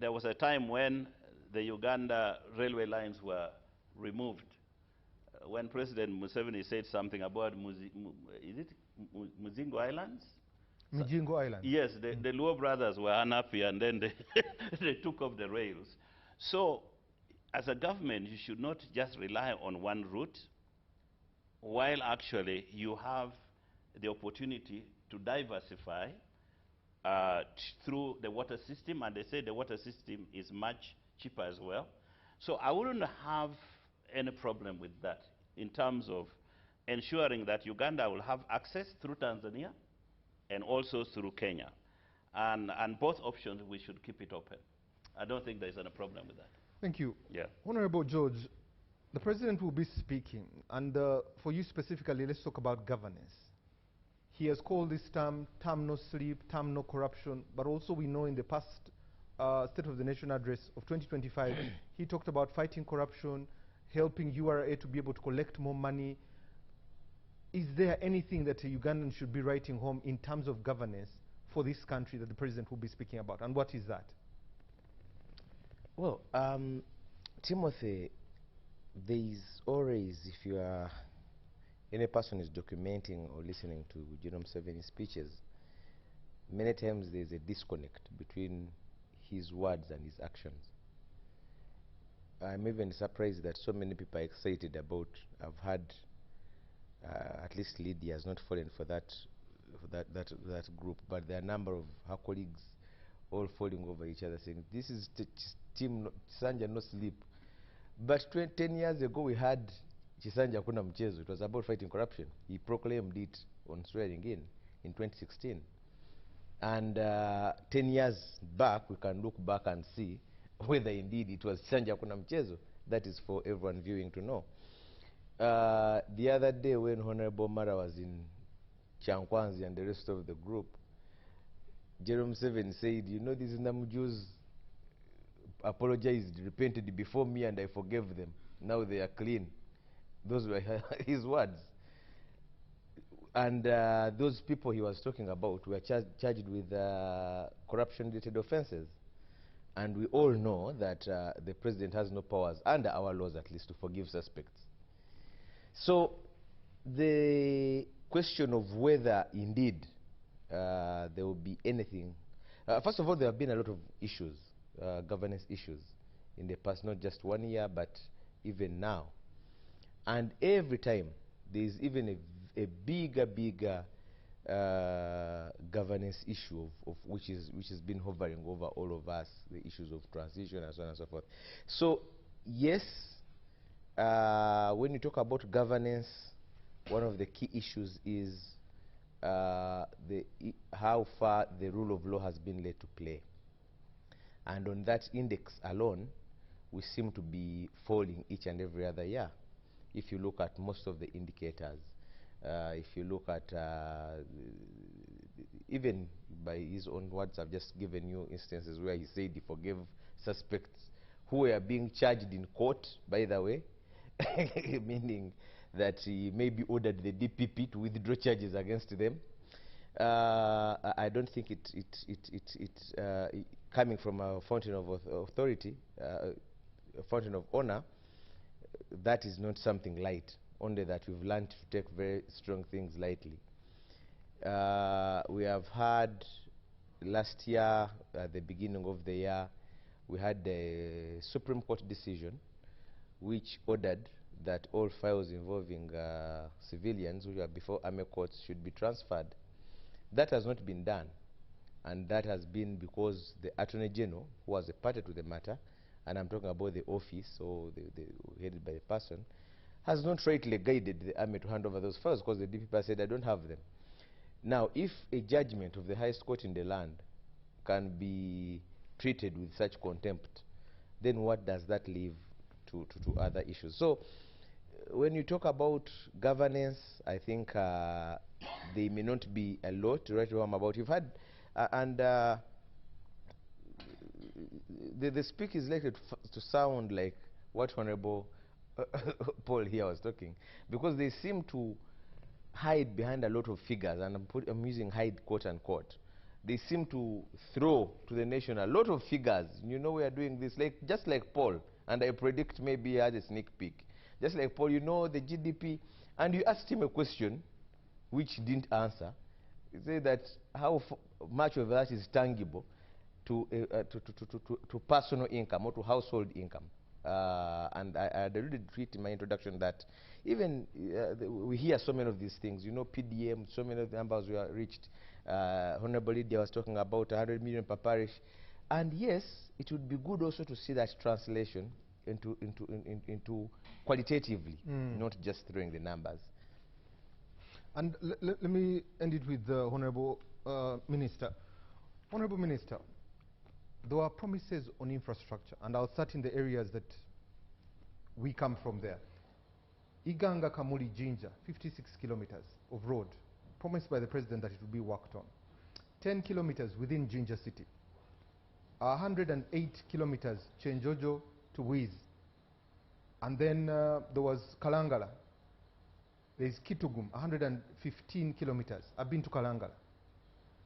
there was a time when the Uganda railway lines were removed. When President Museveni said something about Muzingo Islands? Mujingo Island. Yes, the Luo brothers were unhappy, and then they took off the rails. So, as a government, you should not just rely on one route, while actually you have the opportunity to diversify through the water system, and they say the water system is much cheaper as well. So I wouldn't have any problem with that in terms of ensuring that Uganda will have access through Tanzania and also through Kenya. And both options, we should keep it open. I don't think there's any problem with that. Thank you. Yeah. Honorable George, the President will be speaking, and for you specifically, let's talk about governance. He has called this term no sleep, term no corruption, but also we know in the past State of the Nation address of 2025, he talked about fighting corruption, helping URA to be able to collect more money. Is there anything that a Ugandan should be writing home in terms of governance for this country that the President will be speaking about, and what is that? Well, Timothy, there is always, if you are, any person is documenting or listening to General Museveni's speeches, many times there's a disconnect between his words and his actions. I'm even surprised that so many people are excited about, I've had, at least Lydia has not fallen for that group, but there are a number of her colleagues all falling over each other saying, this is team Chisanja no sleep. But 10 years ago we had Chisanja kuna mchezo. It was about fighting corruption. He proclaimed it on swearing in 2016. And 10 years back, we can look back and see whether indeed it was Chisanja kuna mchezo. That is for everyone viewing to know. The other day when Honorable Mara was in Chankwanzi and the rest of the group, Jerome Seven said, you know, these Namujus apologized, repented before me, and I forgave them. Now they are clean. Those were his words. And those people he was talking about were charged with corruption-related offenses. And we all know that the president has no powers, under our laws at least, to forgive suspects. So the question of whether indeed there will be anything, first of all, there have been a lot of issues, governance issues in the past, not just 1 year, but even now. And every time there is even a bigger governance issue of which has been hovering over all of us, the issues of transition and so on and so forth. So yes, when you talk about governance, one of the key issues is how far the rule of law has been let to play. And on that index alone, we seem to be falling each and every other year. If you look at most of the indicators, if you look at, even by his own words, I've just given you instances where he said he forgave suspects who were being charged in court, by the way, meaning that he maybe ordered the DPP to withdraw charges against them. I don't think coming from a fountain of authority, a fountain of honor, that is not something light, only that we've learned to take very strong things lightly. We have had, last year, at the beginning of the year, we had a Supreme Court decision which ordered that all files involving civilians who are before army courts should be transferred. That has not been done, and that has been because the Attorney General, who was a party to the matter, and I'm talking about the office, or the headed by a person, has not rightly guided the army to hand over those files, because the DPP said, I don't have them. Now, if a judgment of the highest court in the land can be treated with such contempt, then what does that leave to other issues? So, when you talk about governance, I think there may not be a lot to write home about. You've had, the speak is likely to sound like what Honorable Paul here was talking, because they seem to hide behind a lot of figures, and I'm using hide quote unquote. They seem to throw to the nation a lot of figures. You know, we are doing this, just like Paul, and I predict maybe he has a sneak peek. Just like Paul, you know, the GDP, and you asked him a question which he didn't answer. He said that how much of that is tangible to personal income or to household income. And I alluded to it in my introduction that even we hear so many of these things, you know, PDM, so many of the numbers we are reached. Honorable Lydia was talking about 100 million per parish. And yes, it would be good also to see that translation into qualitatively, not just throwing the numbers. And let me end it with the Honorable Minister. Honorable Minister, there are promises on infrastructure, and I'll start in the areas that we come from there. Iganga Kamuli Jinja, 56 kilometers of road, promised by the President that it will be worked on. 10 kilometers within Jinja City. 108 kilometers Chenjojo to Wiz. And then there was Kalangala. There is Kitugum, 115 kilometers. I've been to Kalangala.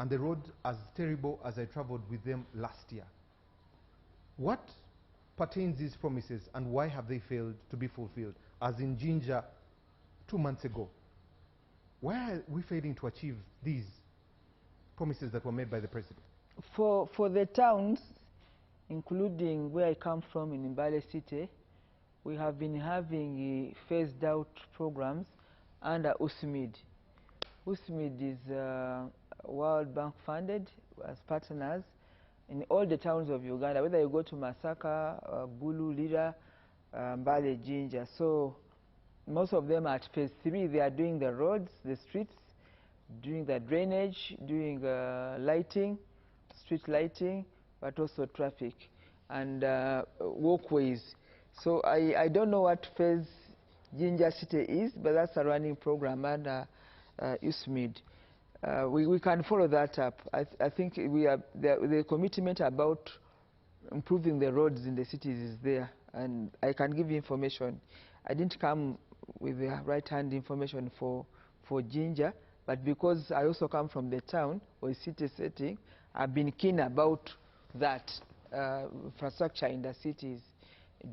And the road as terrible as I traveled with them last year. What pertains these promises, and why have they failed to be fulfilled? As in Jinja 2 months ago, why are we failing to achieve these promises that were made by the president? For the towns, including where I come from in Mbale City, we have been having phased out programs under USMID. USMID is World Bank funded as partners in all the towns of Uganda, whether you go to Masaka, Bulu, Lira, Mbale, Jinja. So most of them are at phase 3. They are doing the roads, the streets, doing the drainage, doing lighting, street lighting, but also traffic and walkways. So I don't know what phase Jinja City is, but that's a running program under USMID. We can follow that up. I think the commitment about improving the roads in the cities is there, and I can give you information. I didn't come with the right-hand information for Jinja, but because I also come from the town or city setting, I've been keen about that infrastructure in the cities,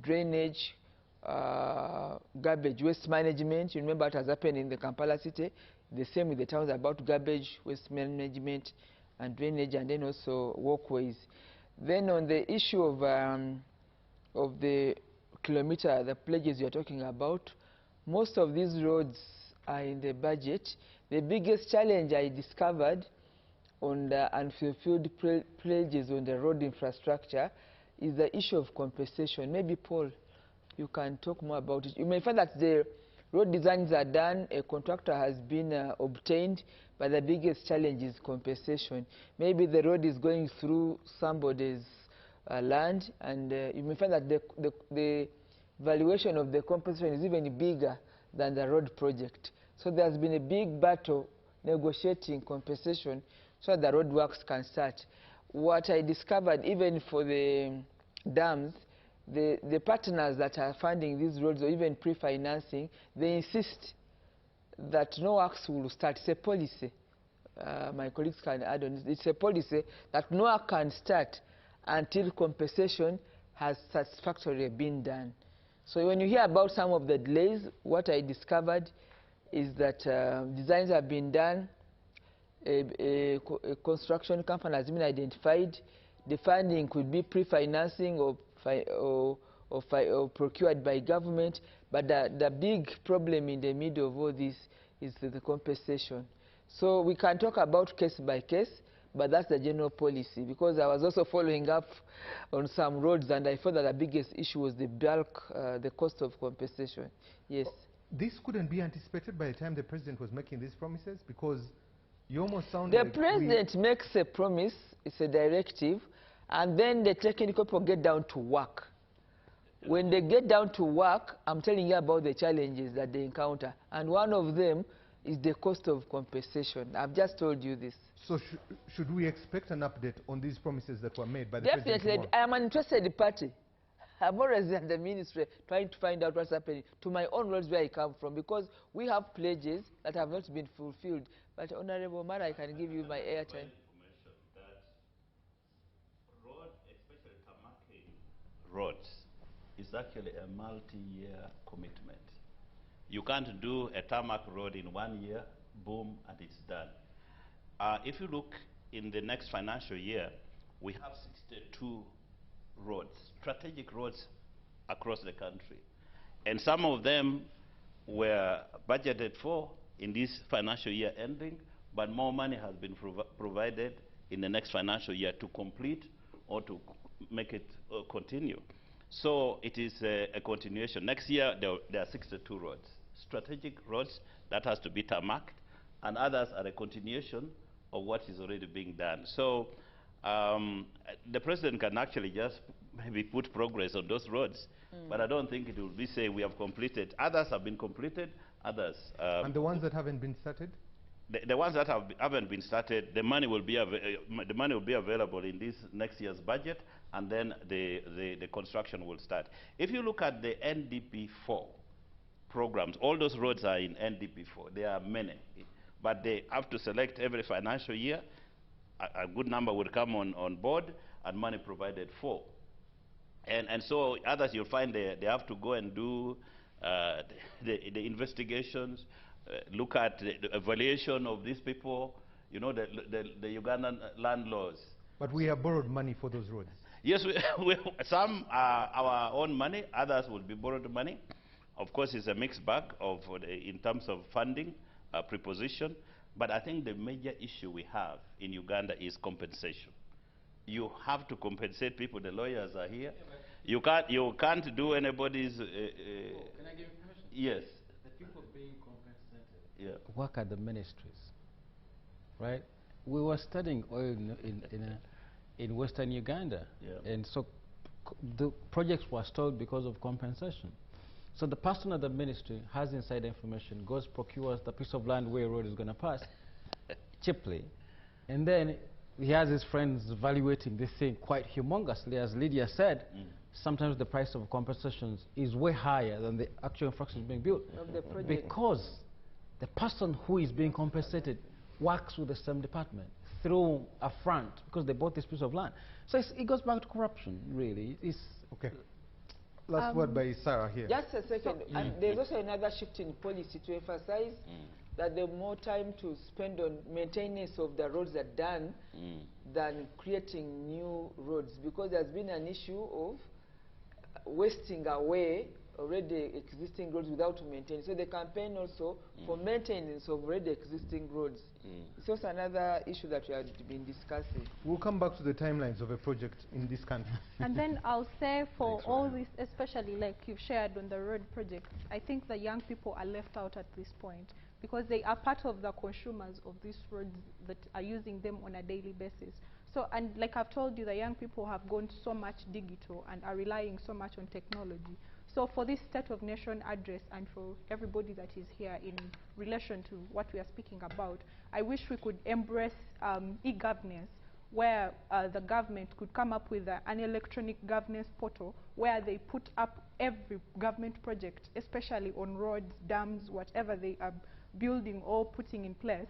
drainage, garbage, waste management. You remember what has happened in the Kampala city? The same with the towns about garbage, waste management, and drainage, and then also walkways. Then on the issue of the kilometer, the pledges you're talking about, most of these roads are in the budget. The biggest challenge I discovered on the unfulfilled pledges on the road infrastructure is the issue of compensation. Maybe Paul, you can talk more about it. You may find that the road designs are done, a contractor has been obtained, but the biggest challenge is compensation. Maybe the road is going through somebody's land, and you may find that the valuation of the compensation is even bigger than the road project. So there's been a big battle negotiating compensation so that the road works can start. What I discovered, even for the dams, the partners that are funding these roads or even pre-financing, they insist that no works will start. It's a policy. My colleagues can add on this. It's a policy that no work can start until compensation has satisfactorily been done. So when you hear about some of the delays, what I discovered is that designs have been done, a construction company has been identified, the funding could be pre-financing or procured by government, but the big problem in the middle of all this is the compensation. So we can talk about case by case, but that's the general policy, because I was also following up on some roads, and I thought that the biggest issue was the bulk, the cost of compensation. Yes. This couldn't be anticipated by the time the president was making these promises, because you almost sound like the president makes a promise, it's a directive, and then the technical people get down to work. When they get down to work, I'm telling you about the challenges that they encounter, and one of them is the cost of compensation. I've just told you this. So should we expect an update on these promises that were made by the president? Definitely. I am an interested party. I'm always in the ministry trying to find out what's happening to my own roads where I come from, because we have pledges that have not been fulfilled. But Honorable Mara, I can give you my airtime. Road, especially tarmacking roads, is actually a multi-year commitment. You can't do a tarmac road in 1 year, boom, and it's done. If you look in the next financial year, we have 62 roads, strategic roads across the country. And some of them were budgeted for in this financial year ending, but more money has been provided in the next financial year to complete or to make it continue. So it is a continuation. Next year, there are 62 roads, strategic roads that has to be tarmacked, and others are a continuation of what is already being done. So the president can actually just maybe put progress on those roads, but I don't think it will be say we have completed. Others have been completed, others. And the ones that haven't been started? The ones that haven't been started, the money will be available in this next year's budget, and then the construction will start. If you look at the NDP4 programs, all those roads are in NDP4. There are many, but they have to select every financial year. A good number will come on board and money provided for. And so others you'll find they have to go and do the investigations, look at the evaluation of these people, you know, the Ugandan land laws. But we have borrowed money for those roads. Yes, some are our own money, others will be borrowed money. Of course, it's a mixed bag of, in terms of funding, preposition. But I think the major issue we have in Uganda is compensation. You have to compensate people. The lawyers are here. You can't do anybody's. Can I give permission? Yes. The people being compensated. Yeah. Work at the ministries, right? We were studying oil in Western Uganda, Yeah. and so the projects were stalled because of compensation. So the person at the ministry has inside information, goes procures the piece of land where a road is going to pass cheaply, and then he has his friends evaluating this thing quite humongously. As Lydia said, sometimes the price of compensations is way higher than the actual infrastructure being built Of the project. because the person who is being compensated works with the same department through a front because they bought this piece of land. So it goes back to corruption, really. It's Okay. Last word by Sarah here. Just a second. And there's also another shift in policy to emphasize that the more time to spend on maintenance of the roads are done than creating new roads, because there's been an issue of wasting away already existing roads without maintaining. So the campaign also for maintenance of already existing roads. It's also another issue that we have been discussing. We'll come back to the timelines of a project in this country. And then I'll say for all this, especially like you've shared on the road projects, I think the young people are left out at this point because they are part of the consumers of these roads that are using them on a daily basis. So, and like I've told you, the young people have gone so much digital and are relying so much on technology. So for this State of Nation address and for everybody that is here in relation to what we are speaking about, I wish we could embrace e-governance, where the government could come up with an electronic governance portal where they put up every government project, especially on roads, dams, whatever they are building or putting in place,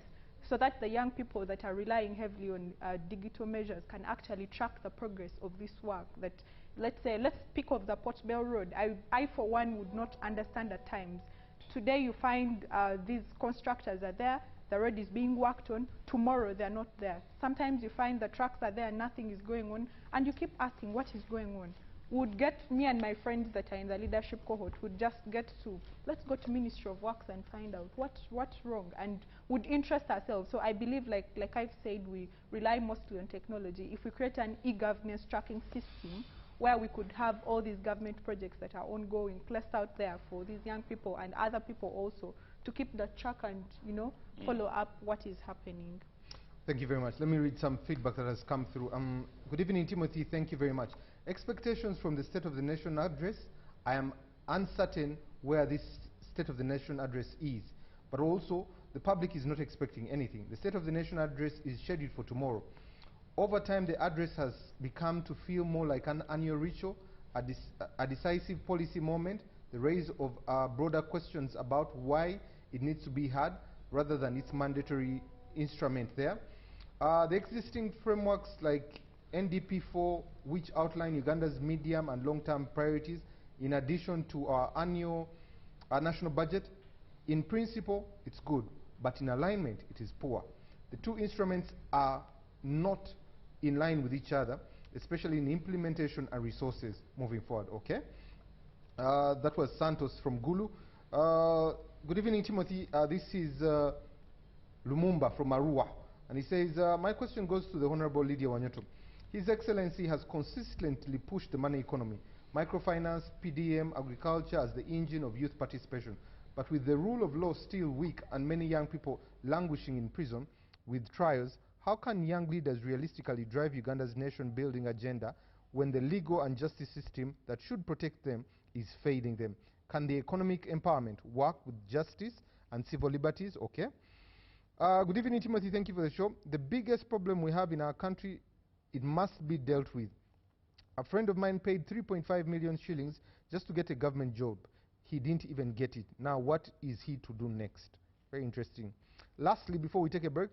so that the young people that are relying heavily on digital measures can actually track the progress of this work. That, let's say, let's speak of the Port Bell Road. I for one would not understand at times. Today you find these constructors are there, the road is being worked on, tomorrow they're not there. Sometimes you find the trucks are there, nothing is going on, and you keep asking what is going on. Would get, me and my friends that are in the leadership cohort would just get to, let's go to Ministry of Works and find out what's wrong, and would interest ourselves. So I believe, like I've said, we rely mostly on technology. If we create an e-governance tracking system where we could have all these government projects that are ongoing placed out there for these young people and other people also to keep the track and, you know, follow up what is happening. Thank you very much. Let me read some feedback that has come through. Good evening, Timothy. Thank you very much. Expectations from the State of the Nation address. I am uncertain where this State of the Nation address is, but also the public is not expecting anything. The State of the Nation address is scheduled for tomorrow. Over time, the address has become to feel more like an annual ritual, a decisive policy moment, the raise of broader questions about why it needs to be had rather than its mandatory instrument there. The existing frameworks like NDP4, which outline Uganda's medium and long-term priorities, in addition to our national budget, in principle, it's good, but in alignment, it is poor. The two instruments are not in line with each other, especially in implementation and resources moving forward, okay? That was Santos from Gulu. Good evening, Timothy. This is Lumumba from Arua. And he says, my question goes to the Honorable Lydia Wanyoto. His Excellency has consistently pushed the money economy, microfinance, PDM, agriculture as the engine of youth participation. But with the rule of law still weak and many young people languishing in prison with trials, how can young leaders realistically drive Uganda's nation-building agenda when the legal and justice system that should protect them is failing them? Can the economic empowerment work with justice and civil liberties? Okay. Good evening, Timothy. Thank you for the show. The biggest problem we have in our country, it must be dealt with. A friend of mine paid 3.5 million shillings just to get a government job. He didn't even get it. Now, what is he to do next? Very interesting. Lastly, before we take a break,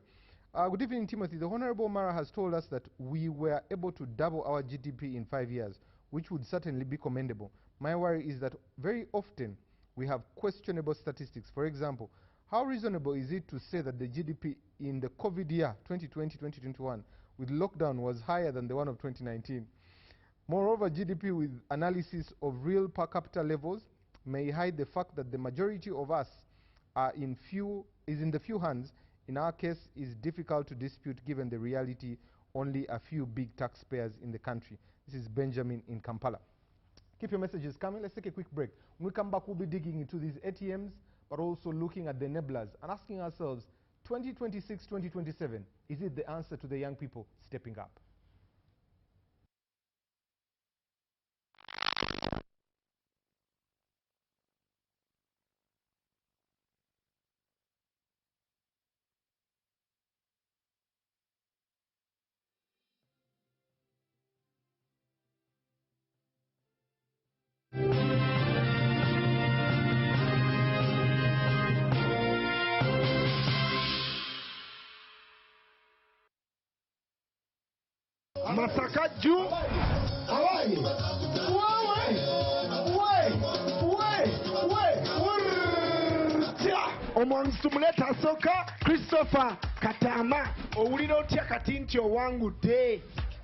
good evening, Timothy. The Honorable Mara has told us that we were able to double our GDP in 5 years. which would certainly be commendable. My worry is that very often we have questionable statistics. For example, how reasonable is it to say that the GDP in the COVID year 2020-2021 with lockdown was higher than the one of 2019? Moreover, GDP with analysis of real per capita levels may hide the fact that the majority of us is in the few hands. In our case, is difficult to dispute given the reality only a few big taxpayers in the country. This is Benjamin in Kampala. Keep your messages coming. Let's take a quick break. When we come back, we'll be digging into these ATMs, but also looking at the enablers and asking ourselves, 2026, 2027, is it the answer to the young people stepping up? Masaka juu omuntu tumuleta soka Christopher Katama owulira otya kati nti owangudde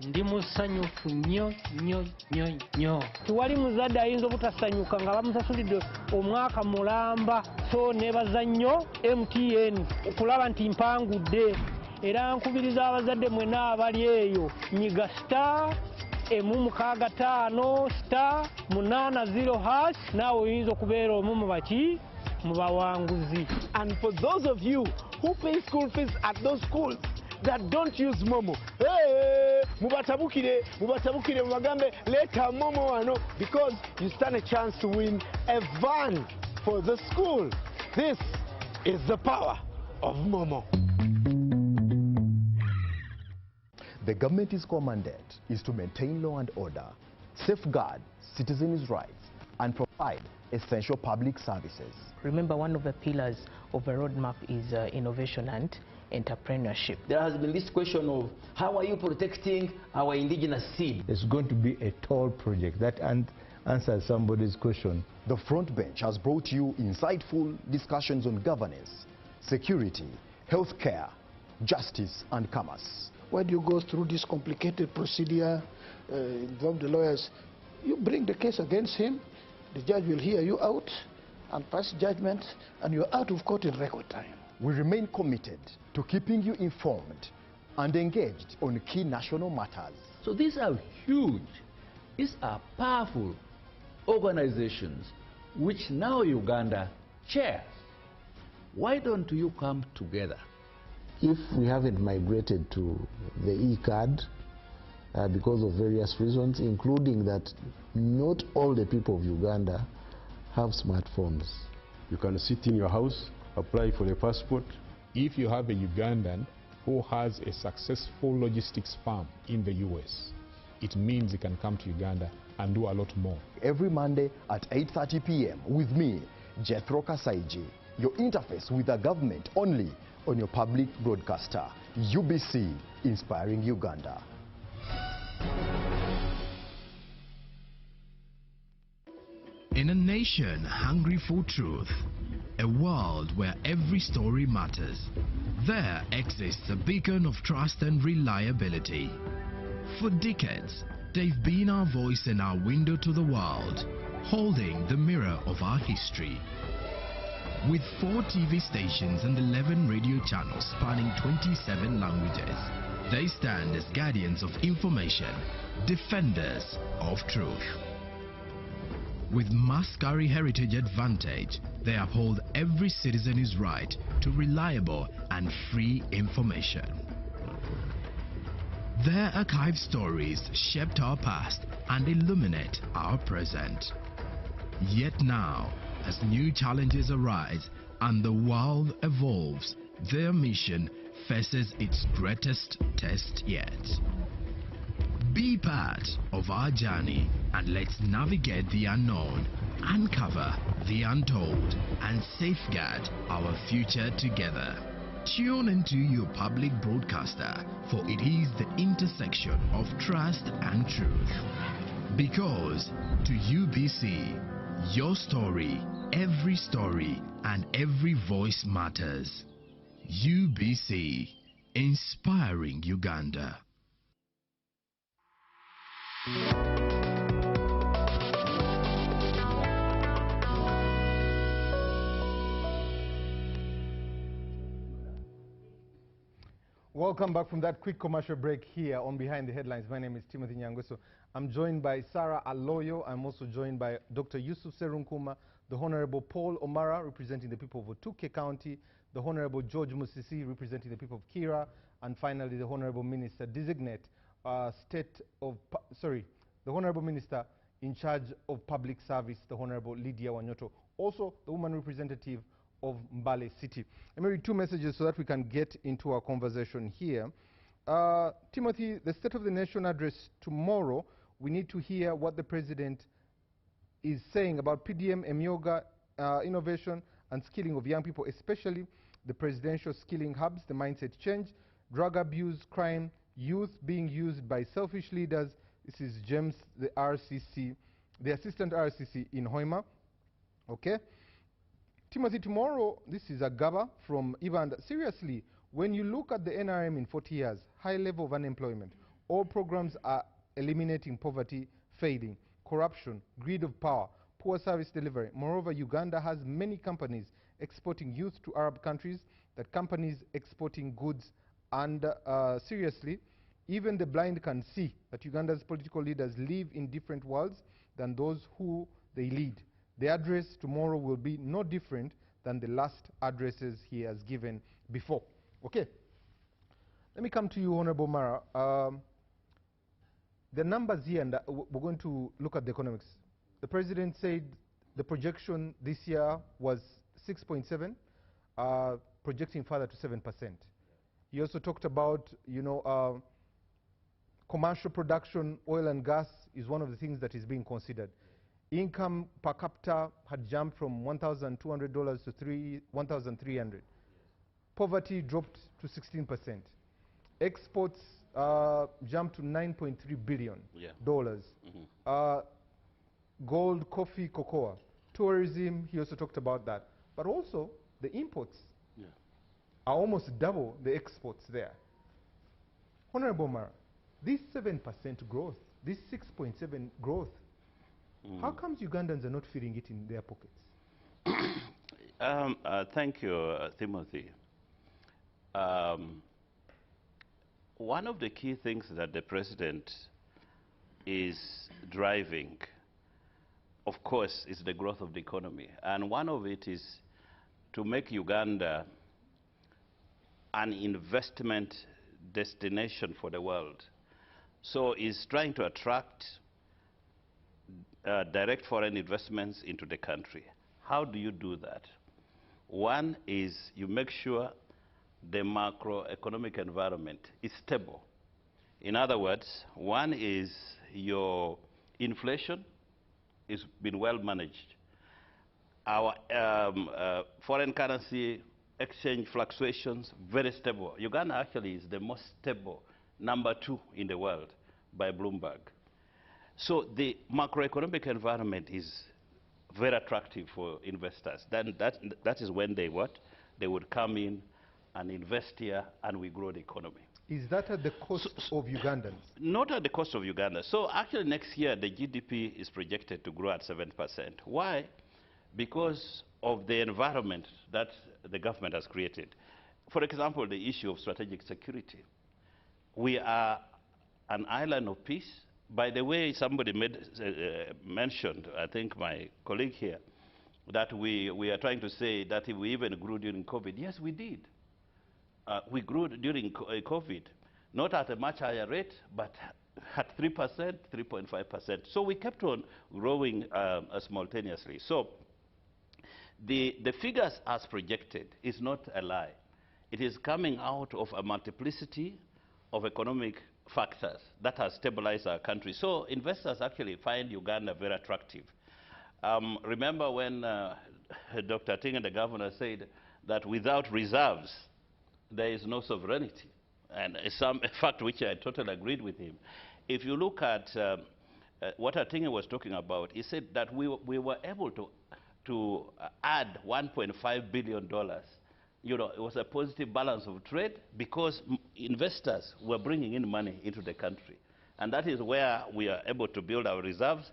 ndi musanyufu nnyo nnyo nnyo nnyo tewali muzadde ayinza obutasanyuka nga bamusasulidde omwaka mulamba so nebaza nnyo MTN okulaba nti mpangudde era nkubiriza abazadde mwena abali eyo nyiga star emu 65 star 80 # naawe oyinza okubeera omu mu baki mu bawanguzi. And for those of you who pay school fees at those schools that don't use Momo, hey, mubatabukire mubagambe leta Momo wano, because you stand a chance to win a van for the school. This is the power of Momo. The government's core mandate is to maintain law and order, safeguard citizens' rights, and provide essential public services. Remember, one of the pillars of a roadmap is innovation and entrepreneurship. There has been this question of how are you protecting our indigenous seed? It's going to be a tall project that answers somebody's question. The Front Bench has brought you insightful discussions on governance, security, healthcare, justice, and commerce. When you go through this complicated procedure, involve the lawyers, you bring the case against him, the judge will hear you out and pass judgment, and you're out of court in record time. We remain committed to keeping you informed and engaged on key national matters. So these are huge, these are powerful organizations which now Uganda chairs. Why don't you come together? If we haven't migrated to the e-card because of various reasons, including that not all the people of Uganda have smartphones. You can sit in your house, apply for a passport. If you have a Ugandan who has a successful logistics firm in the US, it means he can come to Uganda and do a lot more. Every Monday at 8:30 p.m. with me, Jethro Kasaiji, your interface with the government only on your public broadcaster, UBC, Inspiring Uganda. In a nation hungry for truth, a world where every story matters, there exists a beacon of trust and reliability. For decades, they've been our voice and our window to the world, holding the mirror of our history. With 4 TV stations and 11 radio channels spanning 27 languages, they stand as guardians of information, defenders of truth. With Mascari Heritage Advantage, they uphold every citizen's right to reliable and free information. Their archived stories shaped our past and illuminate our present. Yet now, as new challenges arise and the world evolves, their mission faces its greatest test yet. Be part of our journey and let's navigate the unknown, uncover the untold, and safeguard our future together. Tune into your public broadcaster, for it is the intersection of trust and truth. Because to UBC, your story, and every voice matters. UBC, inspiring Uganda. Welcome back from that quick commercial break here on Behind the Headlines. My name is Timothy Nyangweso. I'm joined by Sarah Aloyo. I'm also joined by Dr. Yusuf Serunkuma, the Honorable Paul Omara, representing the people of Otuke County, the Honorable George Musisi, representing the people of Kira, and finally the Honorable Minister Designate, the Honorable Minister in charge of Public Service, the Honorable Lydia Wanyoto, also the woman representative of Mbale City. Let me read two messages so that we can get into our conversation here. Timothy, the State of the Nation address tomorrow, we need to hear what the President is saying about PDM, Emyoga, innovation and skilling of young people, especially the presidential skilling hubs, the mindset change, drug abuse, crime, youth being used by selfish leaders. This is James, the RCC, the Assistant RCC in Hoima. Okay? Timothy, tomorrow, this is a Gaba from Ivan. Seriously, when you look at the NRM in 40 years, high level of unemployment, all programs are eliminating poverty, fading, corruption, greed of power, poor service delivery. Moreover, Uganda has many companies exporting youth to Arab countries, that companies exporting goods, and seriously, even the blind can see that Uganda's political leaders live in different worlds than those who they lead. The address tomorrow will be no different than the last addresses he has given before. Okay. Let me come to you, Honorable Mara. The numbers here, and we're going to look at the economics. The President said the projection this year was 6.7, projecting further to 7%. He also talked about, commercial production, oil and gas is one of the things that is being considered. Income per capita had jumped from $1,200 to $1,300. Poverty dropped to 16%. Exports jumped to $9.3 billion. Yeah. Gold, coffee, cocoa. Tourism, he also talked about that. But also, the imports are almost double the exports there. Honorable Mara, this 7% growth, this 6.7 growth, how comes Ugandans are not feeling it in their pockets? Thank you, Timothy. One of the key things that the President is driving, of course, is the growth of the economy. And one of it is to make Uganda an investment destination for the world. So he's trying to attract direct foreign investments into the country. How do you do that? One is you make sure the macroeconomic environment is stable. In other words, one is your inflation has been well managed. Our foreign currency exchange fluctuations, very stable. Uganda actually is the most stable, #2 in the world by Bloomberg. So the macroeconomic environment is very attractive for investors. Then that is when they what? They would come in and invest here, and we grow the economy. Is that at the cost of Ugandans? Not at the cost of Uganda. So actually next year, the GDP is projected to grow at 7%. Why? Because of the environment that the government has created. For example, the issue of strategic security. We are an island of peace. By the way, somebody mentioned, I think my colleague here, that we are trying to say that we even grew during COVID. Yes, we did. We grew during COVID, not at a much higher rate, but at 3%, 3.5%. So we kept on growing simultaneously. So the figures as projected is not a lie. It is coming out of a multiplicity of economic factors that has stabilized our country. So investors actually find Uganda very attractive. Remember when Dr. Ting and the governor said that without reserves, there is no sovereignty. And a fact which I totally agreed with him. If you look at what Atinge was talking about, he said that we were able to add $1.5 billion. You know, it was a positive balance of trade because investors were bringing in money into the country. And that is where we are able to build our reserves.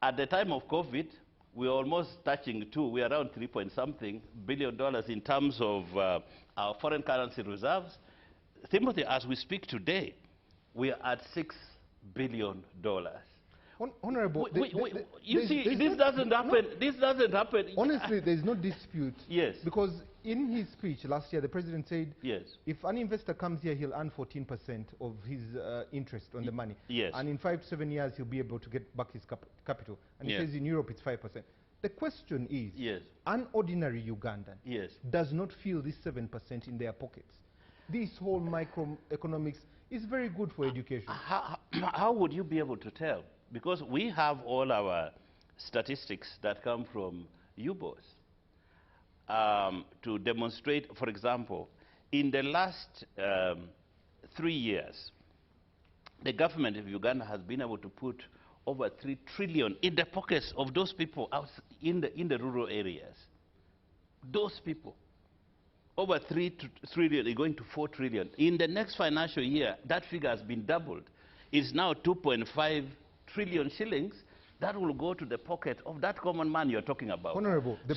At the time of COVID, we were almost touching two. We are around 3-point-something billion in terms of our foreign currency reserves. Timothy, as we speak today, we are at $6 billion. Honorable, you see, this doesn't happen. This doesn't happen. Honestly, there's no dispute. Yes. Because in his speech last year, the president said, yes, if an investor comes here, he'll earn 14% of his interest on the money. Yes. And in 5 to 7 years, he'll be able to get back his capital. And he Yes. says in Europe, it's 5%. The question is, yes, an ordinary Ugandan yes, does not feel this 7% in their pockets. This whole microeconomics is very good for education. How would you be able to tell? Because we have all our statistics that come from UGANDA'S to demonstrate, for example, in the last 3 years, the government of Uganda has been able to put over 3 trillion in the pockets of those people out in the rural areas. Those people. Over 3 trillion, going to 4 trillion. In the next financial year, that figure has been doubled. It's now 2.5 trillion shillings. That will go to the pocket of that common man you're talking about. Honorable, the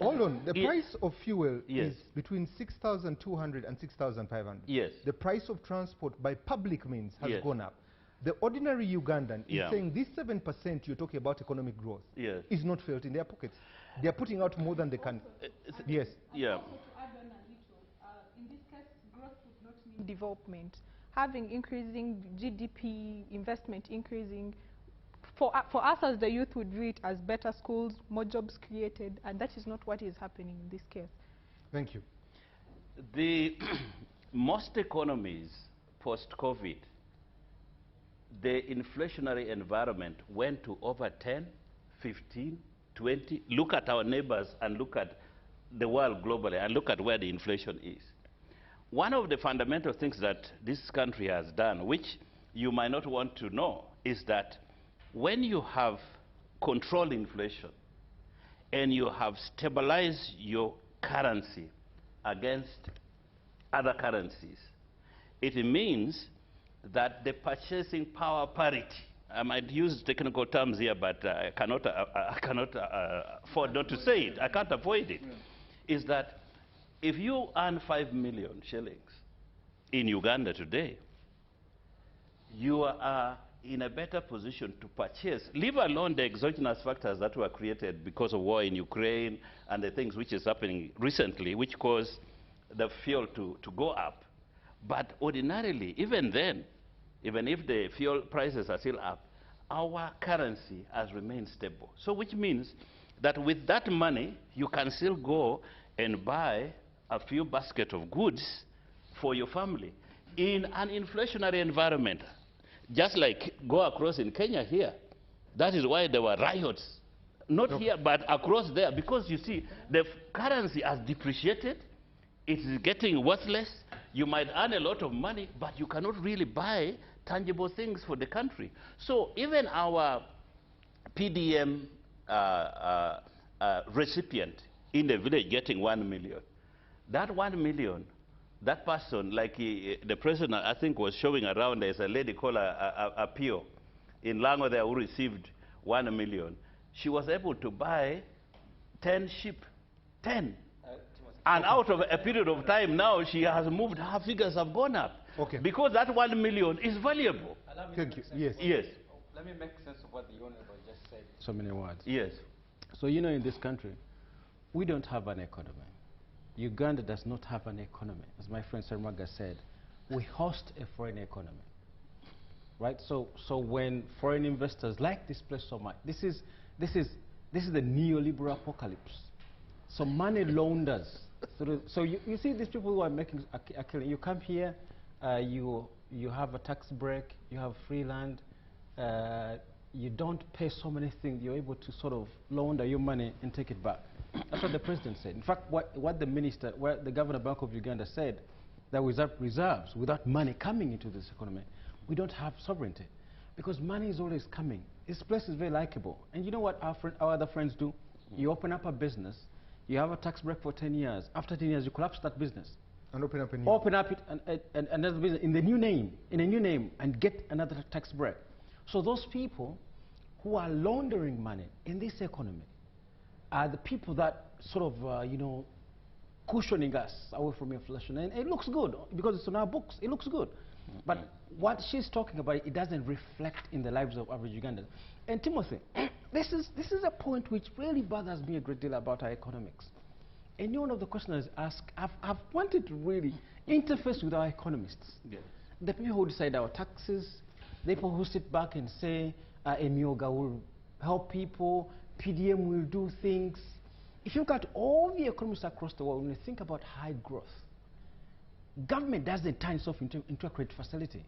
hold on. The price of fuel yes. is between 6,200 and 6,500. Yes. The price of transport by public means has yes. gone up. The ordinary Ugandan yeah. is saying this 7% you're talking about economic growth yes. is not felt in their pockets. They're putting out more than they can. Yes. Yeah. In this case, growth would not mean development. Having increasing GDP, investment increasing, for us as the youth would view it as better schools, more jobs created, and that is not what is happening in this case. Thank you. The most economies post-COVID, the inflationary environment went to over 10, 15, 20. Look at our neighbors and look at the world globally and look at where the inflation is. One of the fundamental things that this country has done, which you might not want to know, is that when you have controlled inflation and you have stabilized your currency against other currencies, it means that the purchasing power parity, I might use technical terms here, but I cannot afford not to say it, I can't avoid it, is that if you earn 5 million shillings in Uganda today, you are in a better position to purchase, leave alone the exogenous factors that were created because of war in Ukraine and the things which is happening recently, which caused the fuel to go up. But ordinarily, even then, even if the fuel prices are still up, our currency has remained stable. So which means that with that money, you can still go and buy a few baskets of goods for your family in an inflationary environment. Just like go across in Kenya here. That is why there were riots. Not here, but across there. Because you see, the currency has depreciated. It is getting worthless. You might earn a lot of money, but you cannot really buy tangible things for the country. So even our PDM recipient in the village getting 1 million, that 1 million, that person, like the president, I think, was showing around, there's a lady called Apio in Lango there who received 1 million. She was able to buy 10 sheep, 10. And out of a period of time now, she has moved, her figures have gone up. Okay. Because that 1 million is valuable. Thank you. Yes. Yes. Let me make sense of what the Honorable just said. So many words. Yes. So you know, in this country, we don't have an economy. Uganda does not have an economy. As my friend Sermaga said, we host a foreign economy. Right? So when foreign investors like this place so much, this is the neoliberal apocalypse. So money launders. So you see these people who are making a killing. You come here, you have a tax break, you have free land, you don't pay so many things, you're able to sort of launder your money and take it back. That's what the president said. In fact, what the Governor Bank of Uganda said, that without reserves, without money coming into this economy, we don't have sovereignty. because money is always coming. This place is very likable. And you know what our other friends do? You open up a business, you have a tax break for 10 years. After 10 years, you collapse that business. And open up a new. Open up it and another business in a new name, and get another tax break. So those people who are laundering money in this economy are the people that sort of, you know, cushioning us away from inflation. And it looks good because it's on our books. It looks good. But what she's talking about, it doesn't reflect in the lives of average Ugandans. And Timothy, this is a point which really bothers me a great deal about our economics. And one of the questions asked, I've wanted to really interface with our economists. Yeah. The people who decide our taxes, the people who sit back and say, Emioga will help people, PDM will do things. If you look at all the economists across the world, when you think about high growth, government doesn't turn itself into a credit facility.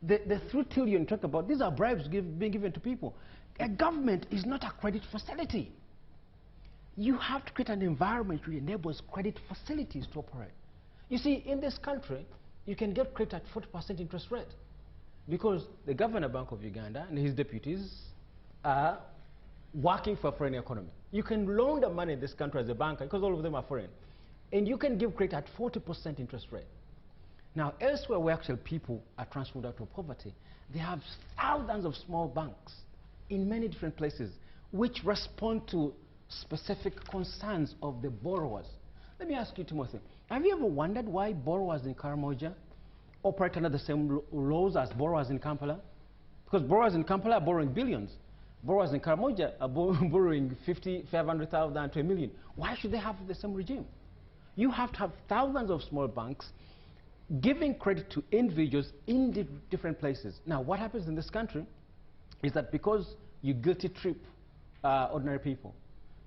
The 3 trillion talk about, these are bribes being given to people. A government is not a credit facility. You have to create an environment which enables credit facilities to operate. You see, in this country, you can get credit at 40% interest rate because the Governor Bank of Uganda and his deputies are working for a foreign economy. You can launder money in this country as a banker because all of them are foreign. And you can give credit at 40% interest rate. Now, elsewhere where actually people are transformed out of poverty, they have thousands of small banks in many different places which respond to specific concerns of the borrowers. Let me ask you, Timothy, have you ever wondered why borrowers in Karamoja operate under the same laws as borrowers in Kampala? Because borrowers in Kampala are borrowing billions. Borrowers in Karamoja are borrowing 500,000 to $1 million. Why should they have the same regime? You have to have thousands of small banks giving credit to individuals in different places. Now, what happens in this country is that because you guilty trip ordinary people,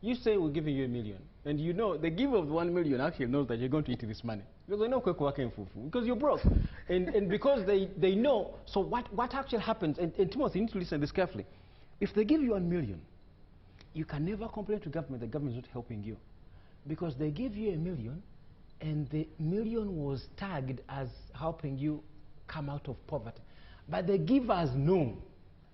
you say we're giving you $1 million, and you know the giver of the 1 million actually knows that you're going to eat this money because they know because you're broke, and because they know. So what actually happens? And Timothy, you need to listen to this carefully. If they give you 1 million, you can never complain to government. The government is not helping you because they give you 1 million, and the million was tagged as helping you come out of poverty. But the givers know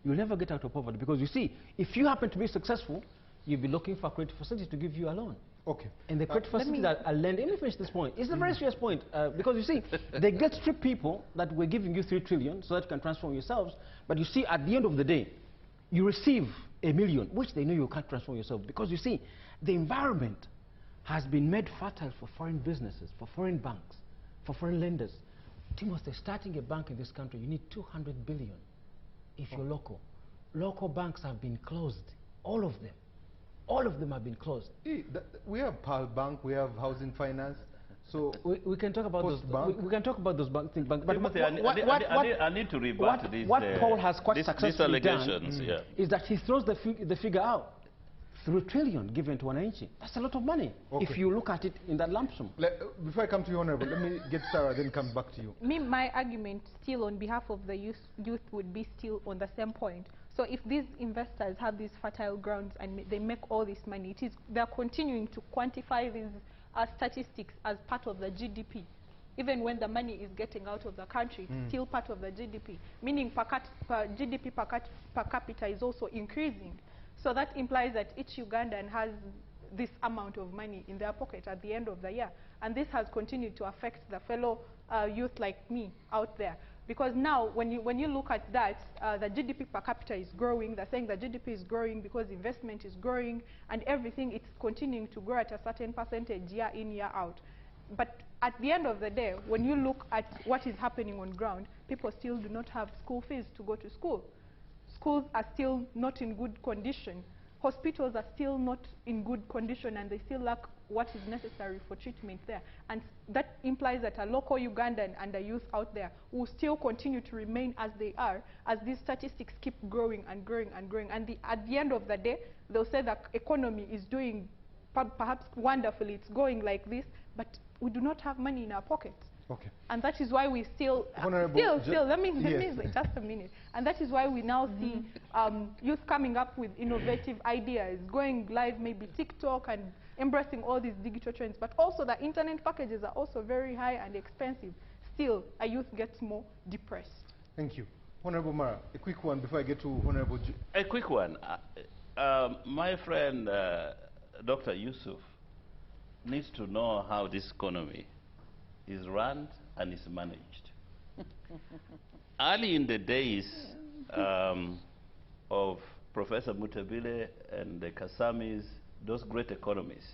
you'll never get out of poverty because you see, if you happen to be successful, you'll be looking for a credit facility to give you a loan. Okay. And the credit facility that are lending, let me finish this point. It's a very serious point because you see, they get strip people that we're giving you 3 trillion so that you can transform yourselves. But you see, at the end of the day, you receive 1 million, which they know you can't transform yourself because you see, the environment has been made fertile for foreign businesses, for foreign banks, for foreign lenders. Timothy, starting a bank in this country, you need 200 billion if you're local. Local banks have been closed, all of them. All of them have been closed. We have Pearl Bank, we have Housing Finance. So we can talk about those. We can talk about those things. But Timothy, I need to rebut these. What Paul has quite successfully done is that he throws the figure out. 3 trillion given to Wananchi. That's a lot of money if you look at it in that lump sum. Before I come to you, Honorable, let me get Sarah, then come back to you. My argument still on behalf of the youth would be still on the same point. So if these investors have these fertile grounds and they make all this money, they're continuing to quantify these statistics as part of the GDP. Even when the money is getting out of the country, it's still part of the GDP. Meaning GDP per capita is also increasing. So that implies that each Ugandan has this amount of money in their pocket at the end of the year. And this has continued to affect the fellow youth like me out there. Because now, when you look at that, the GDP per capita is growing. They're saying the GDP is growing because investment is growing, and everything it's continuing to grow at a certain percentage year in, year out. But at the end of the day, when you look at what is happening on ground, people still do not have school fees to go to school. Schools are still not in good condition. Hospitals are still not in good condition, and they still lack what is necessary for treatment there. And that implies that a local Ugandan and a youth out there will still continue to remain as they are, as these statistics keep growing and growing and growing. And at the end of the day, they'll say the economy is doing perhaps wonderfully, it's going like this, but we do not have money in our pockets. Okay. And that is why we still, let me just a minute. And that is why we now see youth coming up with innovative ideas, going live, maybe TikTok, and embracing all these digital trends. But also the internet packages are also very high and expensive. Still, a youth gets more depressed. Thank you. Honorable Mara, a quick one before I get to Honorable A quick one. My friend, Dr. Yusuf, needs to know how this economy is run and is managed. Early in the days of Professor Mutabile and the Kasamis, those great economists,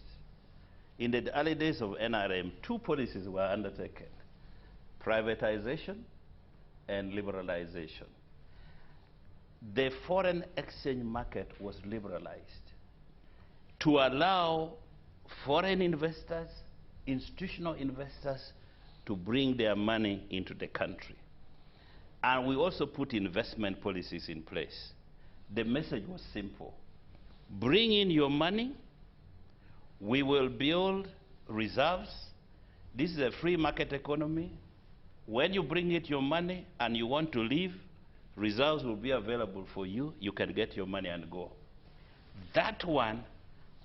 in the early days of NRM, two policies were undertaken: privatization and liberalization. The foreign exchange market was liberalized to allow foreign investors, institutional investors, to bring their money into the country. And we also put investment policies in place. The message was simple: bring in your money, we will build reserves. This is a free market economy. When you bring it your money and you want to leave, reserves will be available for you. You can get your money and go. That one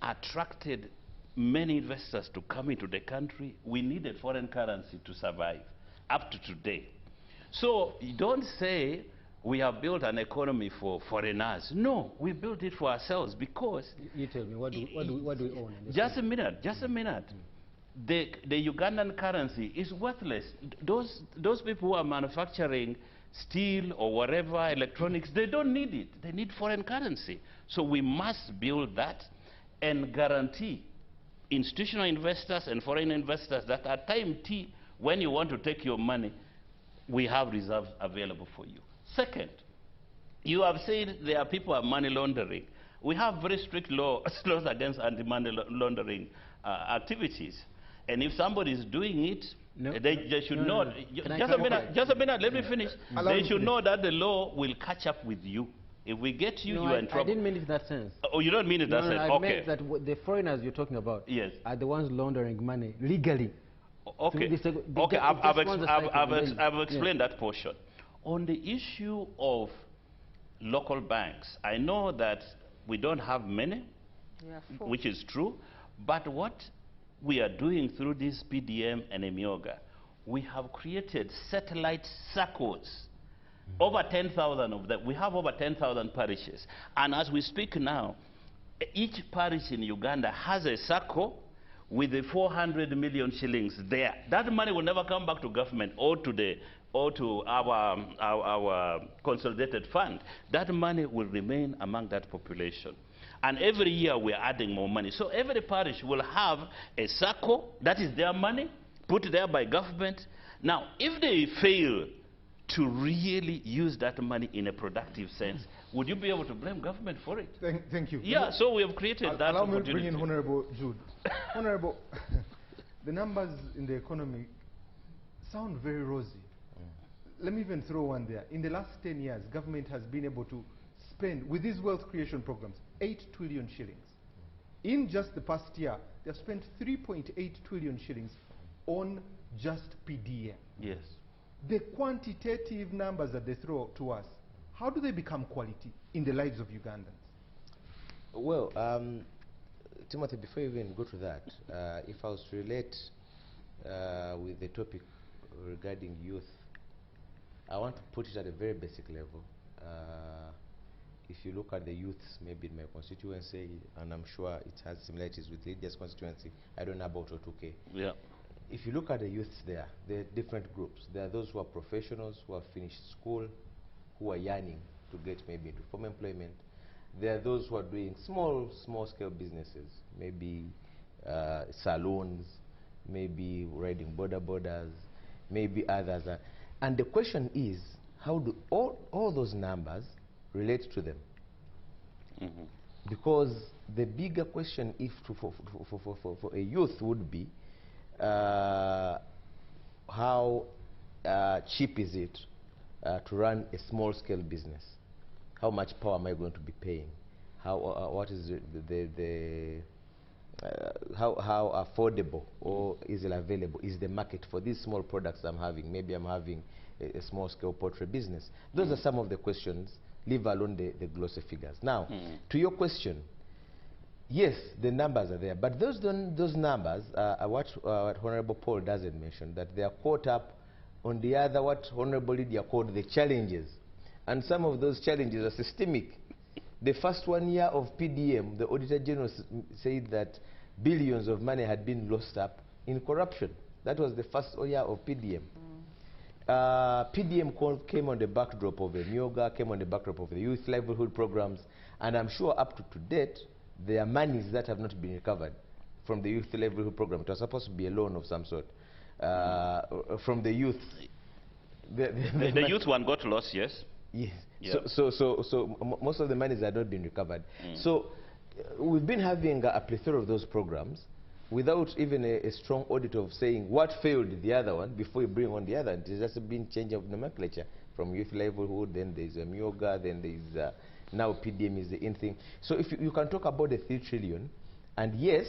attracted many investors to come into the country. We needed foreign currency to survive up to today. So you don't say we have built an economy for foreigners. No, we built it for ourselves because... You tell me, what do we own? In this just a minute. The Ugandan currency is worthless. Those people who are manufacturing steel or whatever, electronics, they don't need it. They need foreign currency. So we must build that and guarantee institutional investors and foreign investors that at time T, when you want to take your money, we have reserves available for you. Second, you have said there are people who are money laundering. We have very strict laws against anti-money laundering activities. And if somebody is doing it, they should know. Just a minute, let me finish. They should know that the law will catch up with you. If we get you, you are in trouble. I didn't mean it in that sense. Oh, you don't mean it in that sense? I meant that the foreigners you're talking about are the ones laundering money legally. Okay, I've explained that portion. On the issue of local banks, I know that we don't have many, which is true, but what we are doing through this PDM and EMIOGA, we have created satellite circles, over 10,000 of them. We have over 10,000 parishes. And as we speak now, each parish in Uganda has a circle with the 400 million shillings there. That money will never come back to government or to our consolidated fund. That money will remain among that population. And every year we're adding more money. So every parish will have a circle, that is their money, put there by government. Now, if they fail to really use that money in a productive sense, would you be able to blame government for it? Thank you. Yeah, so we have created that Allow me opportunity. to bring in Honorable Jude. Honorable, the numbers in the economy sound very rosy. Let me even throw one there. In the last 10 years, government has been able to spend, with these wealth creation programs, 8 trillion shillings. In just the past year, they have spent 3.8 trillion shillings on just PDM. Yes. The quantitative numbers that they throw to us, how do they become quality in the lives of Ugandans? Well, Timothy, before you even go to that, if I was to relate with the topic regarding youth, I want to put it at a very basic level. If you look at the youths, maybe in my constituency, and I'm sure it has similarities with Lydia's constituency, I don't know about O2K. Yeah. If you look at the youths there are different groups. There are those who are professionals, who have finished school, who are yearning to get maybe into formal employment. There are those who are doing small-scale businesses, maybe saloons, maybe riding borders, maybe others. And the question is, how do all those numbers relate to them? Because the bigger question for a youth would be, how cheap is it to run a small-scale business? How much power am I going to be paying? What is how affordable or easily available is the market for these small products I'm having? Maybe I'm having a small-scale poultry business. Those are some of the questions, leave alone the glossy figures. Now, to your question, yes, the numbers are there, but those numbers are what Honorable Paul doesn't mention, that they are caught up on the other, what Honorable Lydia called the challenges And some of those challenges are systemic. The first 1 year of PDM, the Auditor General said that billions of money had been lost up in corruption. That was the first year of PDM. PDM came on the backdrop of the MIOGA, came on the backdrop of the youth livelihood programs, and I'm sure up to date, there are monies that have not been recovered from the youth livelihood program. It was supposed to be a loan of some sort from the youth. The youth one got lost, yes? Yes. Yeah. So most of the monies had not been recovered. So we've been having a plethora of those programs without even a strong audit of saying what failed the other one before you bring on the other. There's just been change of nomenclature from youth livelihood, then there's a MIOGA, then there's now PDM is the in thing. So if you can talk about the 3 trillion, and yes,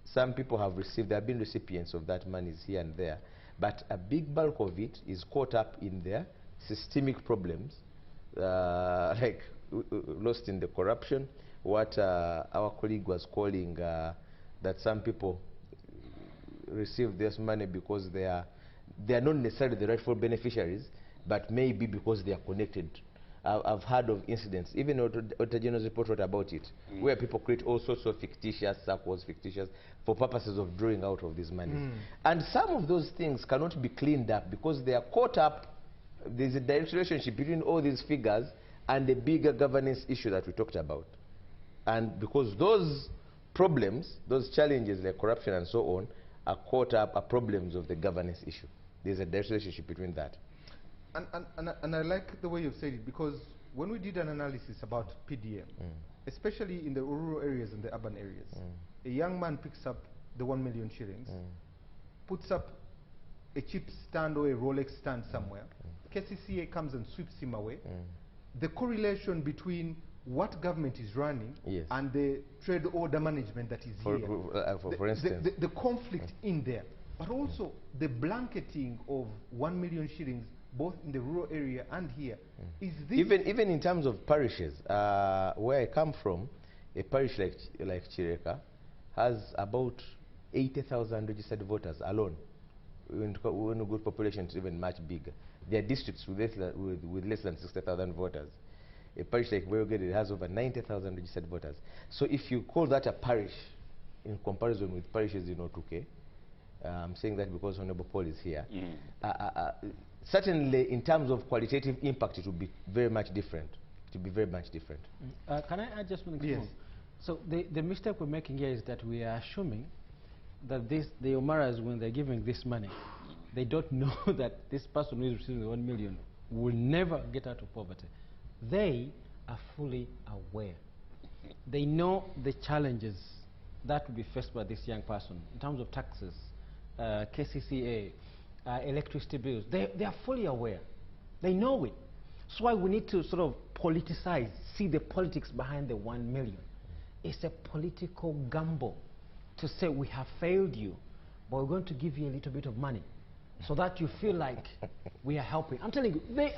some people have received, there have been recipients of that monies here and there, but a big bulk of it is caught up in their systemic problems, like lost in the corruption, what our colleague was calling that some people receive this money because they are not necessarily the rightful beneficiaries, but maybe because they are connected. I've heard of incidents, even Auditor General's report wrote about it, where people create all sorts of fictitious circles, for purposes of drawing out of these monies. And some of those things cannot be cleaned up because they are caught up. There's a direct relationship between all these figures and the bigger governance issue that we talked about. And because those problems, those challenges like corruption and so on, are caught up, are problems of the governance issue. There's a direct relationship between that. And I like the way you've said it, because when we did an analysis about PDM, especially in the rural areas and the urban areas, a young man picks up the 1 million shillings, puts up a cheap stand or a Rolex stand somewhere, KCCA comes and sweeps him away. The correlation between what government is running and the trade order management that is here, for instance, the conflict in there, but also the blanketing of 1 million shillings both in the rural area and here. Is this even in terms of parishes, where I come from, a parish like Chireka has about 80,000 registered voters alone. When a good population is even much bigger. There are districts with less than 60,000 voters. A parish like Boyogede has over 90,000 registered voters. So if you call that a parish in comparison with parishes in Otuke, I'm saying that because Honorable Paul is here, certainly in terms of qualitative impact, it will be very much different. It will be very much different. Can I add just one thing? Yes. So the mistake we're making here is that we are assuming that the Omaras, when they're giving this money, they don't know that this person who is receiving the 1 million will never get out of poverty. They are fully aware. They know the challenges that will be faced by this young person in terms of taxes, KCCA, electricity bills. They are fully aware. They know it. That's why we need to sort of politicize, see the politics behind the 1 million. It's a political gamble to say we have failed you, but we're going to give you a little bit of money so that you feel like we are helping. I'm telling you, these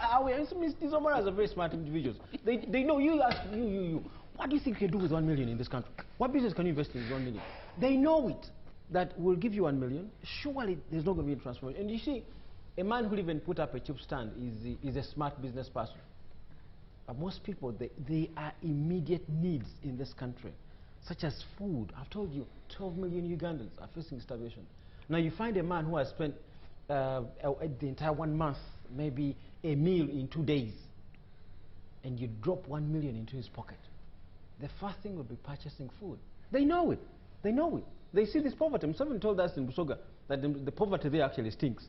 Omaras are very smart individuals. They know. You ask you, what do you think you can do with 1 million in this country? What business can you invest in 1 million? They know it, that we'll give you 1 million. Surely there's not going to be a transformation. And you see, a man who even put up a cheap stand is a smart business person. But most people, they are immediate needs in this country, such as food. I've told you, 12 million Ugandans are facing starvation. Now you find a man who has spent the entire 1 month, maybe a meal in 2 days, and you drop 1 million into his pocket. The first thing will be purchasing food. They know it. They know it. They see this poverty. Someone told us in Busoga that the poverty there actually stinks.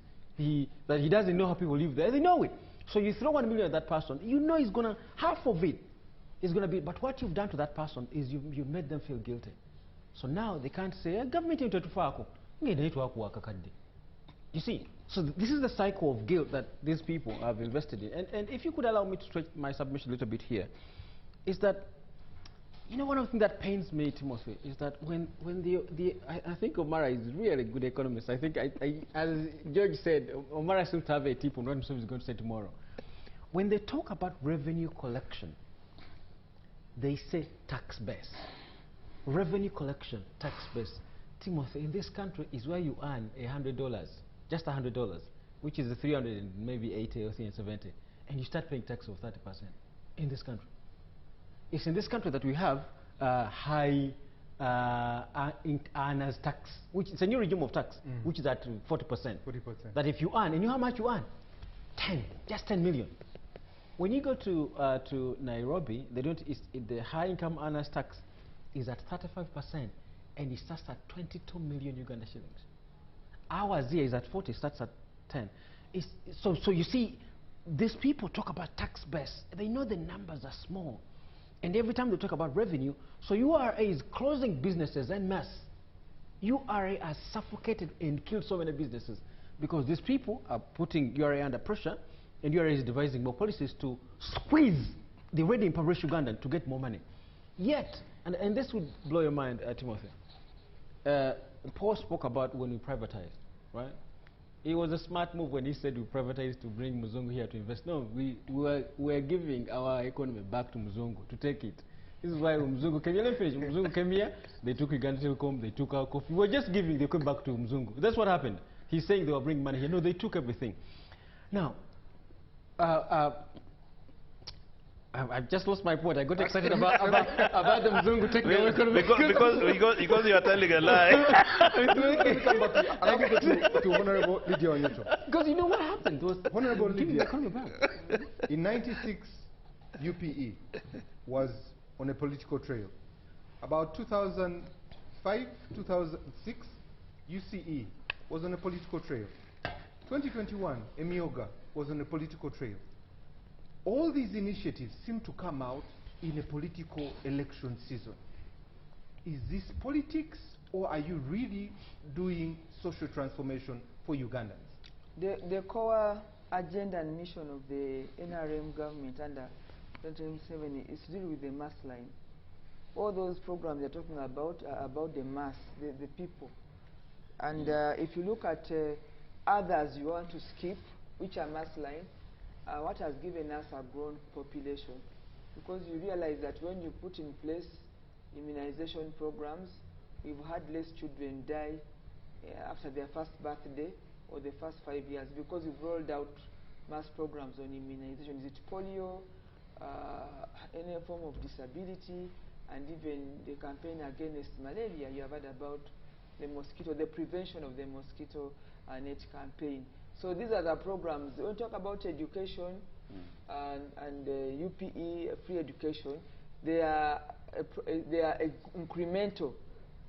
That he doesn't know how people live there. They know it. So you throw 1 million at that person, you know he's gonna, half of it is gonna be, but what you've done to that person is you've made them feel guilty. So now they can't say, government into tufako. You see, so this is the cycle of guilt that these people have invested in. And if you could allow me to stretch my submission a little bit here, is that, you know, one of the things that pains me, Timothy, is that when I think Omara is really a good economist. I think, as George said, Omara seems to have a tip on what he's going to say tomorrow. When they talk about revenue collection, they say tax base. Revenue collection, tax base. Timothy, in this country is where you earn $100, just $100, which is the 300 and maybe 80 or 370. and you start paying tax of 30% in this country. It's in this country that we have high earners tax, which is a new regime of tax, which is at 40%. That if you earn, and you know how much you earn? 10, just 10 million. When you go to Nairobi, they don't. The high income earners tax is at 35%, and it starts at 22 million Uganda shillings. Ours here is at 40, starts at 10. So you see, these people talk about tax base. They know the numbers are small. And every time they talk about revenue, so URA is closing businesses en masse. URA has suffocated and killed so many businesses because these people are putting URA under pressure, and URA is devising more policies to squeeze the already impoverished Ugandan to get more money. Yet, and this would blow your mind, Timothy, Paul spoke about when we privatized, right? It was a smart move when he said we privatized to bring Muzungu here to invest. No, we're giving our economy back to Muzungu to take it. This is why Muzungu came here. Let me finish. Muzungu came here, they took Uganda Telecom, they took our coffee. We're just giving, they came back to Muzungu. That's what happened. He's saying they were bringing money here. No, they took everything. Now, I've just lost my point. I got excited about the Mzungu taking away economy. Because you are telling a lie. Allow me to go to Honorable Lydia Onyecho. Because you know what happened was Honorable Lydia, in '96, UPE was on a political trail. About 2005, 2006, UCE was on a political trail. 2021, Emioga was on a political trail. All these initiatives seem to come out in a political election season. Is this politics, or are you really doing social transformation for Ugandans? The core agenda and mission of the NRM government under 2070 is to deal with the mass line. All those programs they're talking about are about the mass, the people. And if you look at others you want to skip, which are mass line, what has given us a grown population? Because you realize that when you put in place immunization programs, we've had less children die after their first birthday or the first 5 years because we've rolled out mass programs on immunization. Is it polio, any form of disability, and even the campaign against malaria? You have heard about the mosquito, the prevention of the mosquito net campaign. So these are the programs. When we talk about education and UPE, free education, they are incremental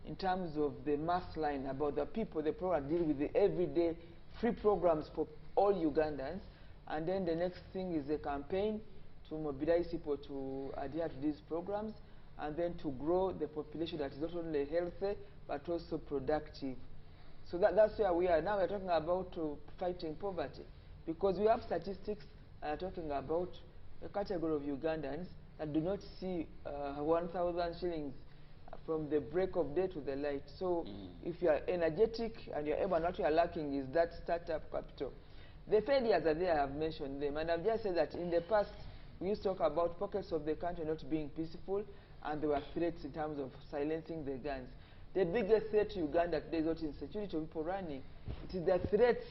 in terms of the mass line about the people. The program deal with the everyday free programs for all Ugandans. And then the next thing is a campaign to mobilize people to adhere to these programs and then to grow the population that is not only healthy but also productive. So that's where we are. Now we're talking about fighting poverty because we have statistics talking about a category of Ugandans that do not see 1,000 shillings from the break of day to the light. So if you are energetic and you're able, what you are lacking is that startup capital. The failures are there, I have mentioned them, and I've just said that in the past we used to talk about pockets of the country not being peaceful and there were threats in terms of silencing the guns. The biggest threat to Uganda today is not insecurity of people running. It is the threats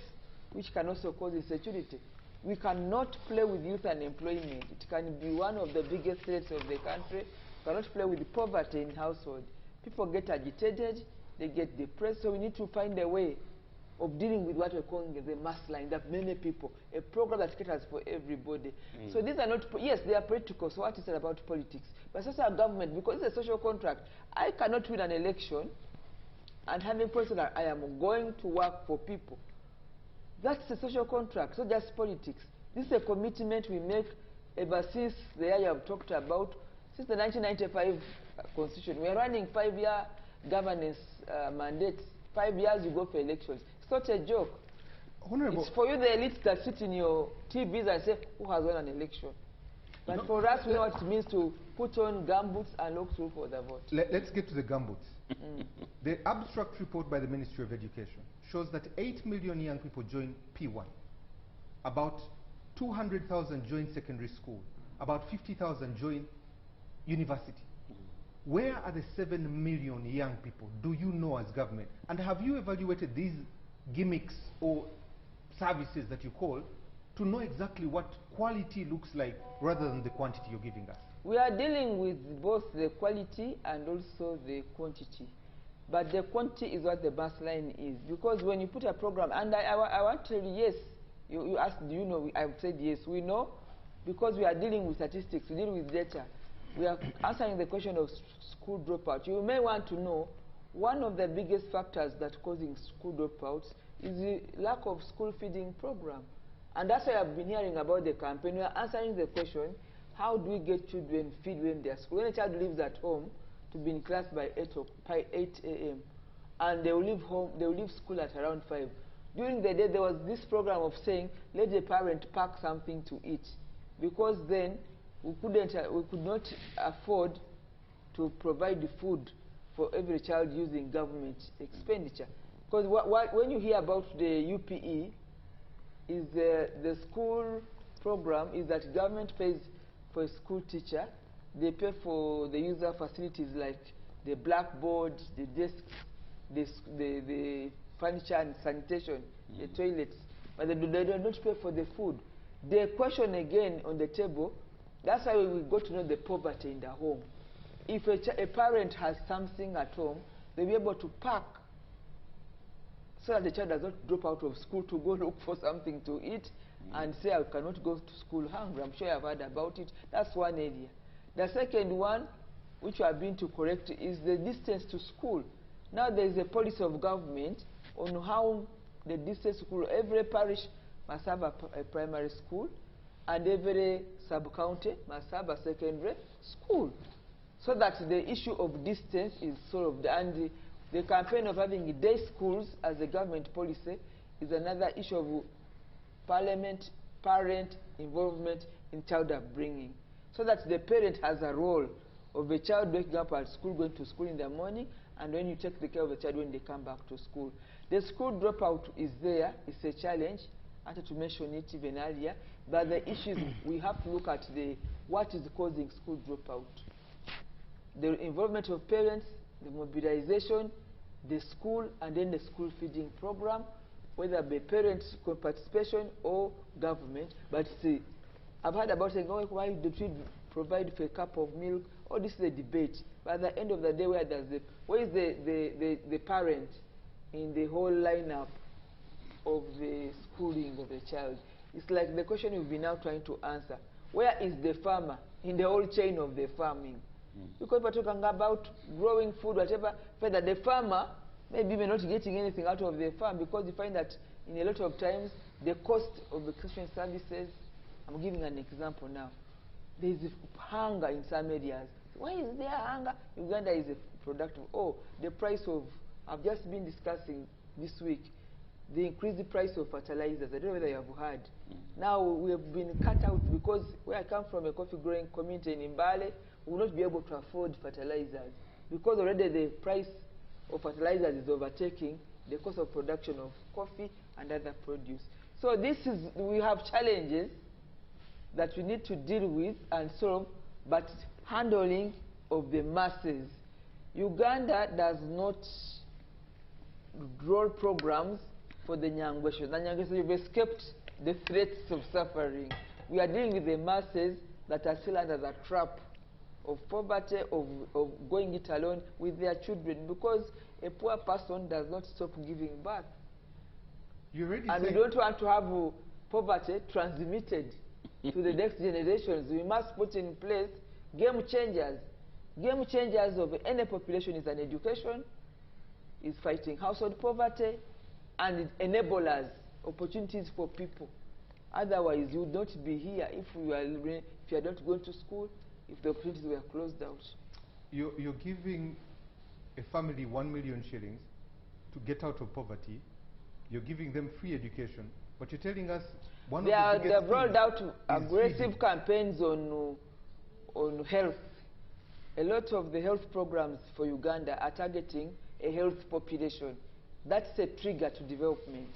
which can also cause insecurity. We cannot play with youth unemployment. It can be one of the biggest threats of the country. We cannot play with poverty in household. People get agitated, they get depressed, so we need to find a way of dealing with what we're calling the mass line, that many people, a program that caters for everybody. So these are not, yes, they are political, so what is it about politics? But it's also a government, because it's a social contract. I cannot win an election and having promised that I am going to work for people. That's a social contract, not just politics. This is a commitment we make ever since the year you have talked about, since the 1995 Constitution. We are running 5-year governance mandates. 5 years you go for elections. It's not a joke. Honorable, it's for you, the elites that sit in your TVs and say, who has won an election? But for us, we know what it means to put on gumboots and look through for the vote. Let's get to the gumboots. The abstract report by the Ministry of Education shows that 8 million young people join P1. About 200,000 join secondary school. About 50,000 join university. Where are the 7 million young people, do you know as government? And have you evaluated these gimmicks or services that you call to know exactly what quality looks like rather than the quantity you're giving us? We are dealing with both the quality and also the quantity. But the quantity is what the baseline is. Because when you put a program, and I want to tell you, yes, you asked, do you know? I've said yes, we know, because we are dealing with statistics, we deal with data. We are answering the question of school dropout. You may want to know, one of the biggest factors that causing school dropouts is the lack of school feeding program. And that's why I've been hearing about the campaign. We are answering the question, how do we get children feed when they are school? When a child lives at home, to be in class by 8 a.m. and they will leave home, they will leave school at around 5. During the day, there was this program of saying, let the parent pack something to eat, because then we could not afford to provide the food for every child using government expenditure. Because when you hear about the UPE, is the school program is that government pays for a school teacher. They pay for the user facilities like the blackboard, the desks, the furniture and sanitation, the toilets, but they do not pay for the food. The question again on the table, that's why we got to know the poverty in the home. If a parent has something at home, they'll be able to pack so that the child does not drop out of school to go look for something to eat and say, I cannot go to school hungry. I'm sure I've heard about it. That's one area. The second one, which we have been to correct, is the distance to school. Now there is a policy of government on how the distance to school. Every parish must have a primary school, and every sub-county must have a secondary school, so that the issue of distance is solved. And the campaign of having day schools as a government policy is another issue of parent involvement in child upbringing, so that the parent has a role of a child waking up at school, going to school in the morning, and when you take the care of the child when they come back to school. The school dropout is there, it's a challenge. I had to mention it even earlier, but the issue is we have to look at what is causing school dropout. The involvement of parents, the mobilization, the school, and then the school feeding program, whether by parents' participation or government. But see, I've heard about saying, oh, why do we provide for a cup of milk? Oh, this is a debate. But at the end of the day, where is the parent in the whole lineup of the schooling of the child? It's like the question we've been now trying to answer. Where is the farmer in the whole chain of the farming? Because we're talking about growing food, whatever, but that the farmer maybe may not getting anything out of the farm, because you find that in a lot of times the cost of extension services, I'm giving an example now, there is hunger in some areas. Why is there hunger? Uganda is a product of, the price of, I've just been discussing this week, the increased price of fertilizers. I don't know whether you have heard. Now we have been cut out because where I come from, a coffee growing community in Mbale, we will not be able to afford fertilizers because already the price of fertilizers is overtaking the cost of production of coffee and other produce. So we have challenges that we need to deal with and solve, but handling of the masses. Uganda does not roll programs for the Nyangwesho. The Nyangwesho, you've escaped the threats of suffering. We are dealing with the masses that are still under the trap of poverty, of going it alone with their children, because a poor person does not stop giving birth. And we don't want to have poverty transmitted to the next generations. We must put in place game changers. Game changers of any population is an education, is fighting household poverty, and enablers, opportunities for people. Otherwise, you would not be here if you are not going to school, if the opportunities were closed out. You're giving a family 1 million shillings to get out of poverty. You're giving them free education, but you're telling us they have rolled out aggressive campaigns on health. A lot of the health programs for Uganda are targeting a healthy population. That's a trigger to development.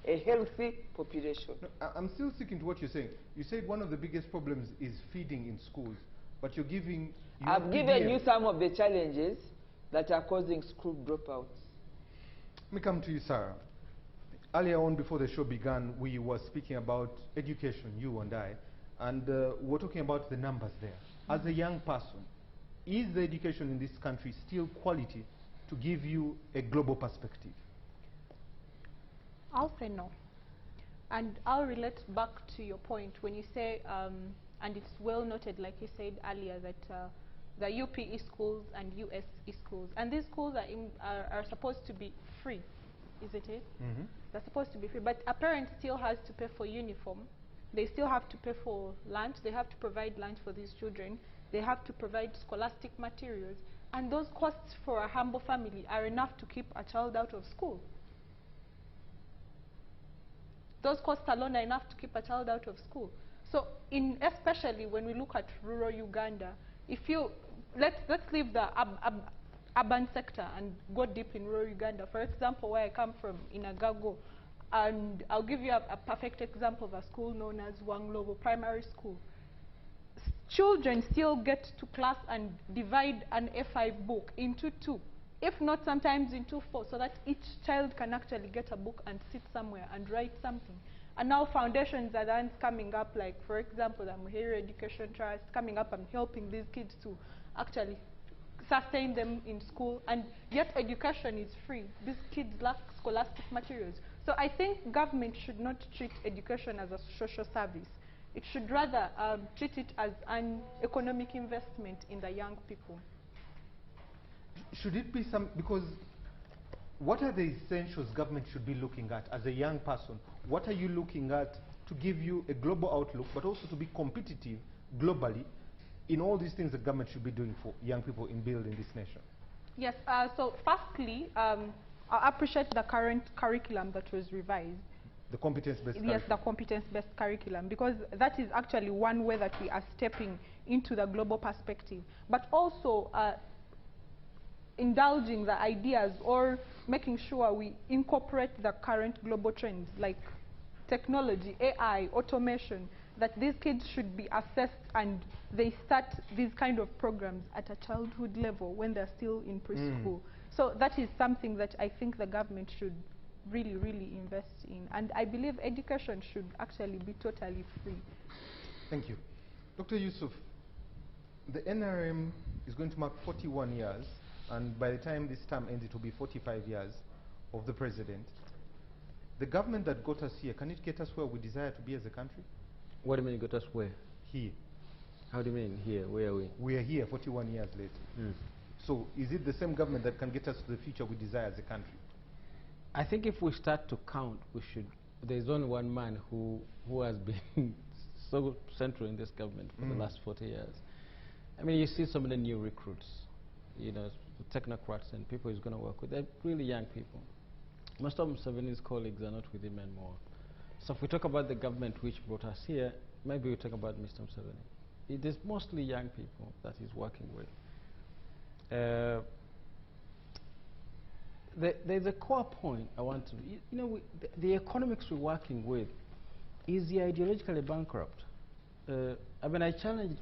A healthy population. No, I'm still sticking to what you're saying. You said one of the biggest problems is feeding in schools, but you're giving... I've given you some of the challenges that are causing school dropouts. Let me come to you, Sarah. Earlier on, before the show began, we were speaking about education, you and I, and we're talking about the numbers there. As a young person, is the education in this country still quality to give you a global perspective? I'll say no. And I'll relate back to your point when you say, and it's well noted, like you said earlier, that the UPE schools and USE schools, and these schools are supposed to be free, isn't it? Mm-hmm. They're supposed to be free, but a parent still has to pay for uniform. They still have to pay for lunch. They have to provide lunch for these children. They have to provide scholastic materials. And those costs for a humble family are enough to keep a child out of school. Those costs alone are enough to keep a child out of school. So especially when we look at rural Uganda, if you, let's leave the urban sector and go deep in rural Uganda. For example, where I come from, in Agago, and I'll give you a perfect example of a school known as Wanglobo Primary School. Children still get to class and divide an A5 book into two, if not sometimes into four, so that each child can actually get a book and sit somewhere and write something. And now foundations are the ones coming up, like, for example, the Muhiri Education Trust, coming up and helping these kids to actually sustain them in school, and yet education is free. These kids lack scholastic materials. So I think government should not treat education as a social service. It should rather treat it as an economic investment in the young people. Should it be because what are the essentials government should be looking at as a young person? What are you looking at to give you a global outlook, but also to be competitive globally in all these things that government should be doing for young people in building this nation? Yes, so firstly, I appreciate the current curriculum that was revised. The competence-based curriculum. Yes, the competence-based curriculum, because that is actually one way that we are stepping into the global perspective, but also indulging the ideas or making sure we incorporate the current global trends like technology, AI, automation, that these kids should be assessed and they start these kind of programs at a childhood level when they're still in preschool. So that is something that I think the government should really, really invest in. And I believe education should actually be totally free. Thank you. Dr. Yusuf, the NRM is going to mark 41 years, and by the time this term ends, it will be 45 years of the president. The government that got us here, can it get us where we desire to be as a country? What do you mean got us where? Here. How do you mean here? Where are we? We are here 41 years later. So is it the same government that can get us to the future we desire as a country? I think if we start to count, we should. There's only one man who has been so central in this government for the last 40 years. I mean, you see so many new recruits, you know, technocrats and people he's going to work with. They're really young people. Most of Museveni's colleagues are not with him anymore. So if we talk about the government which brought us here, maybe we talk about Mr. Museveni. It is mostly young people that he's working with. There's a core point I want to, you know, the economics we're working with is the ideologically bankrupt. I mean, I challenge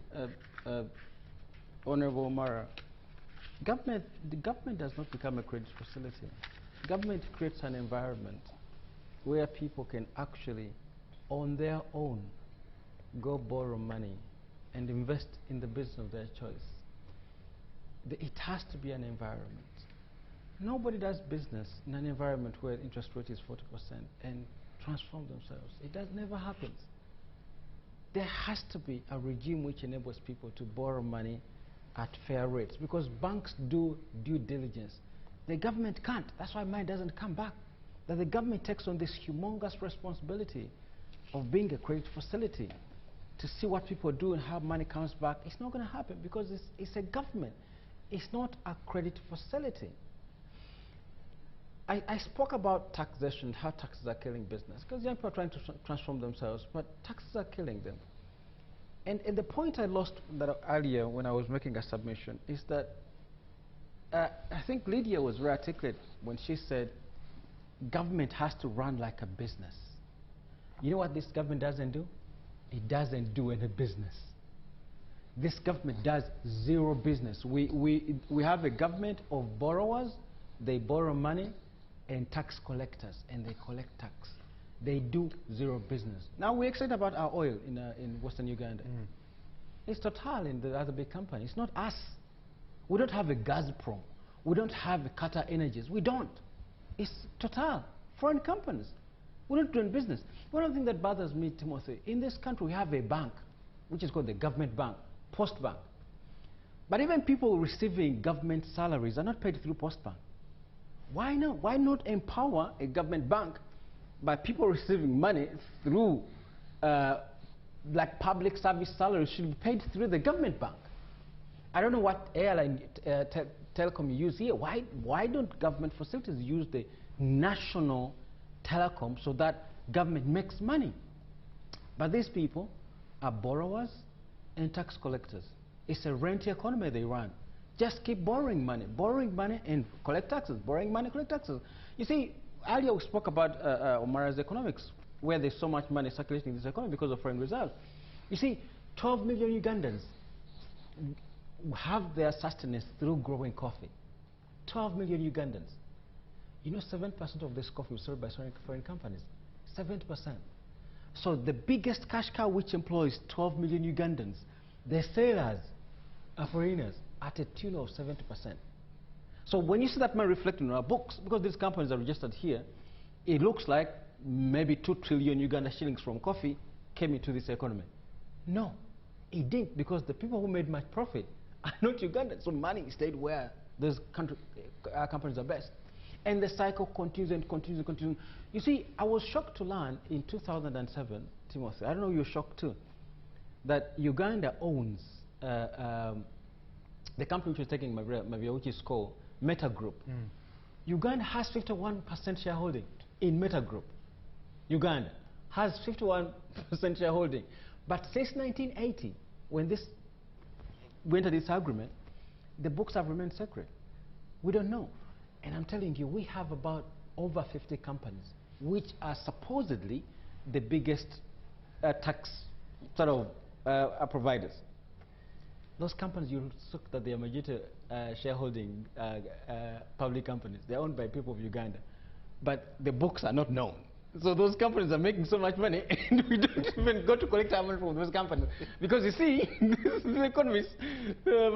Honorable Mara. The government does not become a credit facility. Government creates an environment where people can actually, on their own, go borrow money and invest in the business of their choice. It has to be an environment. Nobody does business in an environment where interest rate is 40% and transform themselves. Never happens. There has to be a regime which enables people to borrow money at fair rates, because banks do due diligence. The government can't. That's why money doesn't come back. That the government takes on this humongous responsibility of being a credit facility to see what people do and how money comes back. It's not going to happen because it's a government. It's not a credit facility. I spoke about taxation, how taxes are killing business, because young people are trying to transform themselves, but taxes are killing them. And the point I lost earlier when I was making a submission is that I think Lydia was very articulate when she said government has to run like a business. You know what this government doesn't do? It doesn't do any business. This government does zero business. We have a government of borrowers. They borrow money and tax collectors, and they collect tax. They do zero business. Now we're excited about our oil in Western Uganda. It's Total and the other big companies. It's not us. We don't have a Gazprom. We don't have a Qatar Energies. We don't. It's Total, foreign companies. We're not doing business. One of the things that bothers me, Timothy, in this country we have a bank, which is called the government bank, Post Bank. But even people receiving government salaries are not paid through Post Bank. Why not? Why not empower a government bank by people receiving money through like public service salaries should be paid through the government bank? I don't know what airline telecom you use here. Why don't government facilities use the national telecom so that government makes money? But these people are borrowers and tax collectors. It's a rentier economy they run. Just keep borrowing money and collect taxes, borrowing money, collect taxes. You see, earlier we spoke about Omara's economics, where there's so much money circulating in this economy because of foreign reserves. You see, 12 million Ugandans have their sustenance through growing coffee. 12 million Ugandans. You know, 7% of this coffee is sold by foreign companies. 7%. So the biggest cash cow which employs 12 million Ugandans, the sailors are foreigners at a tune of 70%. So when you see that money reflected in our books, because these companies are registered here, it looks like maybe 2 trillion Uganda shillings from coffee came into this economy. No, it didn't, because the people who made much profit are not Ugandans. So money stayed where those companies are best. And the cycle continues and continues and continues. You see, I was shocked to learn in 2007, Timothy, I don't know if you're shocked too, that Uganda owns the company which is taking Mavia, which is called Meta Group. Uganda has 51% shareholding in Meta Group. Uganda has 51% shareholding. But since 1980, when we entered this agreement, the books have remained secret. We don't know. And I'm telling you, we have about over 50 companies which are supposedly the biggest tax sort of providers. Those companies, you look that they are majority shareholding public companies. They're owned by people of Uganda. But the books are not known. So those companies are making so much money, and we don't even go to collect our money from those companies. Because you see, the economists, they're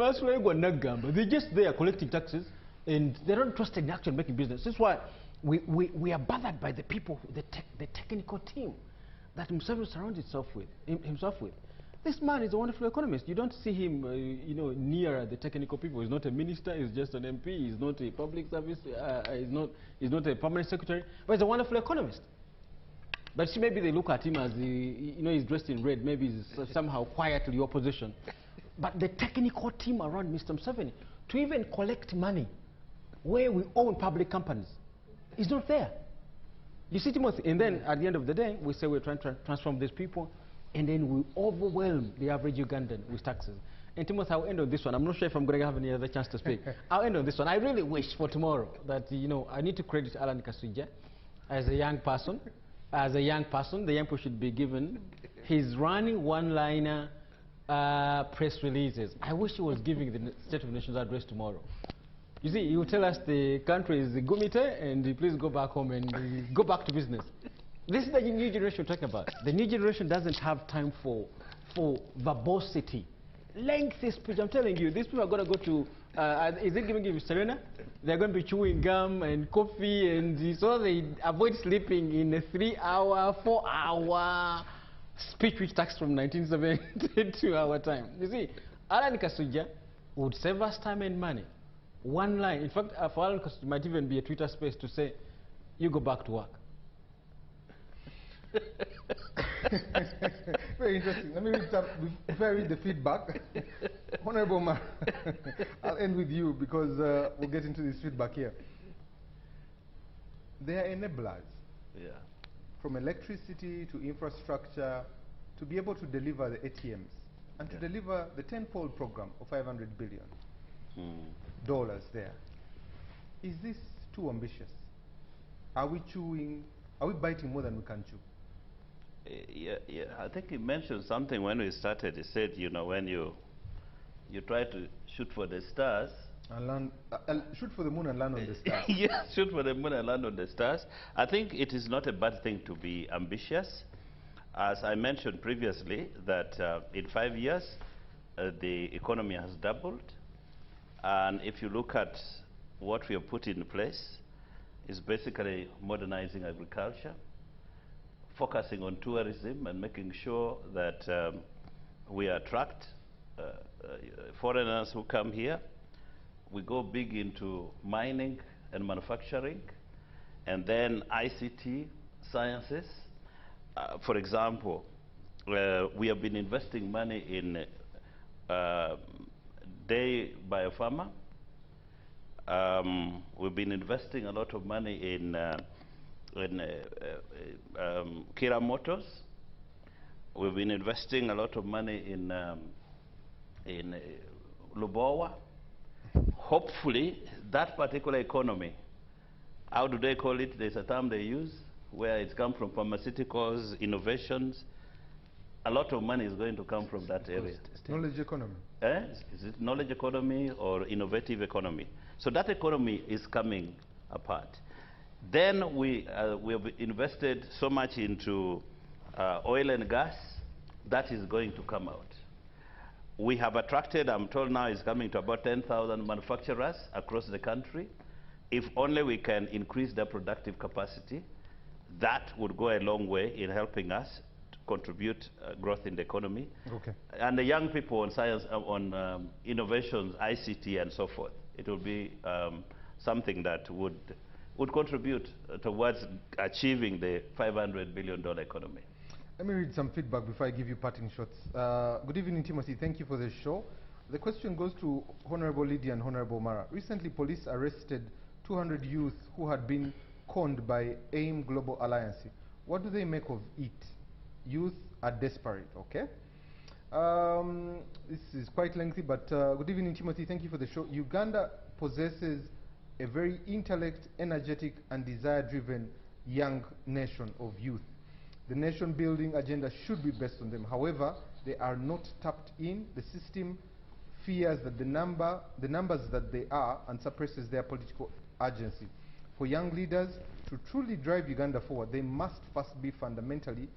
just there collecting taxes, and they don't trust in actually making business. That's why we are bothered by the people, the technical team that Museveni surrounds himself with. This man is a wonderful economist. You don't see him, near the technical people. He's not a minister. He's just an MP. He's not a public service. He's not a permanent secretary. But he's a wonderful economist. But see, maybe they look at him as, he's dressed in red. Maybe he's somehow quietly opposition. But the technical team around Mr. Museveni, to even collect money where we own public companies, is not there. You see, Timothy, and then at the end of the day, we say we're trying to transform these people, and then we overwhelm the average Ugandan with taxes. And Timothy, I'll end on this one. I'm not sure if I'm going to have any other chance to speak. I'll end on this one. I really wish for tomorrow that, I need to credit Alan Kaswija as a young person. As a young person, the young people should be given his running one-liner press releases. I wish he was giving the State of Nations address tomorrow. You see, he will tell us the country is gumite and please go back home and go back to business. This is the new generation we're talking about. The new generation doesn't have time for verbosity. Lengthy speech, I'm telling you, these people are going to go to, is it going to give you Serena? They're going to be chewing gum and coffee, and so they avoid sleeping in a 3-hour, 4-hour speech which takes from 1970 to our time. You see, Alan Kaswija would save us time and money. One line. In fact, for Alan Kaswija, it might even be a Twitter space to say, you go back to work. Very interesting. Let me read the feedback. Honorable Mar, I'll end with you because we'll get into this feedback here. They are enablers. Yeah. From electricity to infrastructure to be able to deliver the ATMs and to deliver the 10-fold program of $500 billion there. Is this too ambitious? Are we biting more than we can chew? Yeah, I think he mentioned something when we started. He said, when you try to shoot for the stars, And land, shoot for the moon and land on the stars. Yes, shoot for the moon and land on the stars. I think it is not a bad thing to be ambitious. As I mentioned previously, that in 5 years, the economy has doubled. And if you look at what we have put in place, it's basically modernizing agriculture, focusing on tourism and making sure that we attract foreigners who come here. We go big into mining and manufacturing, and then ICT, sciences. For example, we have been investing money in Day Biopharma. We've been investing a lot of money in Kira Motors. We've been investing a lot of money in Lubowa. Hopefully, that particular economy, how do they call it? There's a term they use where it's come from pharmaceuticals, innovations. A lot of money is going to come from that area. Knowledge economy. Is it knowledge economy or innovative economy? So that economy is coming apart. Then we have invested so much into oil and gas. That is going to come out. We have attracted, I'm told now, is coming to about 10,000 manufacturers across the country. If only we can increase their productive capacity, that would go a long way in helping us to contribute growth in the economy. Okay. And the young people on science, on innovations, ICT, and so forth. It will be something that would contribute towards achieving the $500 billion economy. Let me read some feedback before I give you parting shots. Good evening, Timothy. Thank you for the show. The question goes to Honorable Lydia and Honorable Mara. Recently, police arrested 200 youth who had been conned by AIM Global Alliance. What do they make of it? Youth are desperate, okay? This is quite lengthy, but good evening, Timothy. Thank you for the show. Uganda possesses a very intellect, energetic, and desire-driven young nation of youth. The nation-building agenda should be based on them. However, they are not tapped in. The system fears that the numbers that they are and suppresses their political urgency. For young leaders to truly drive Uganda forward, they must first be fundamentally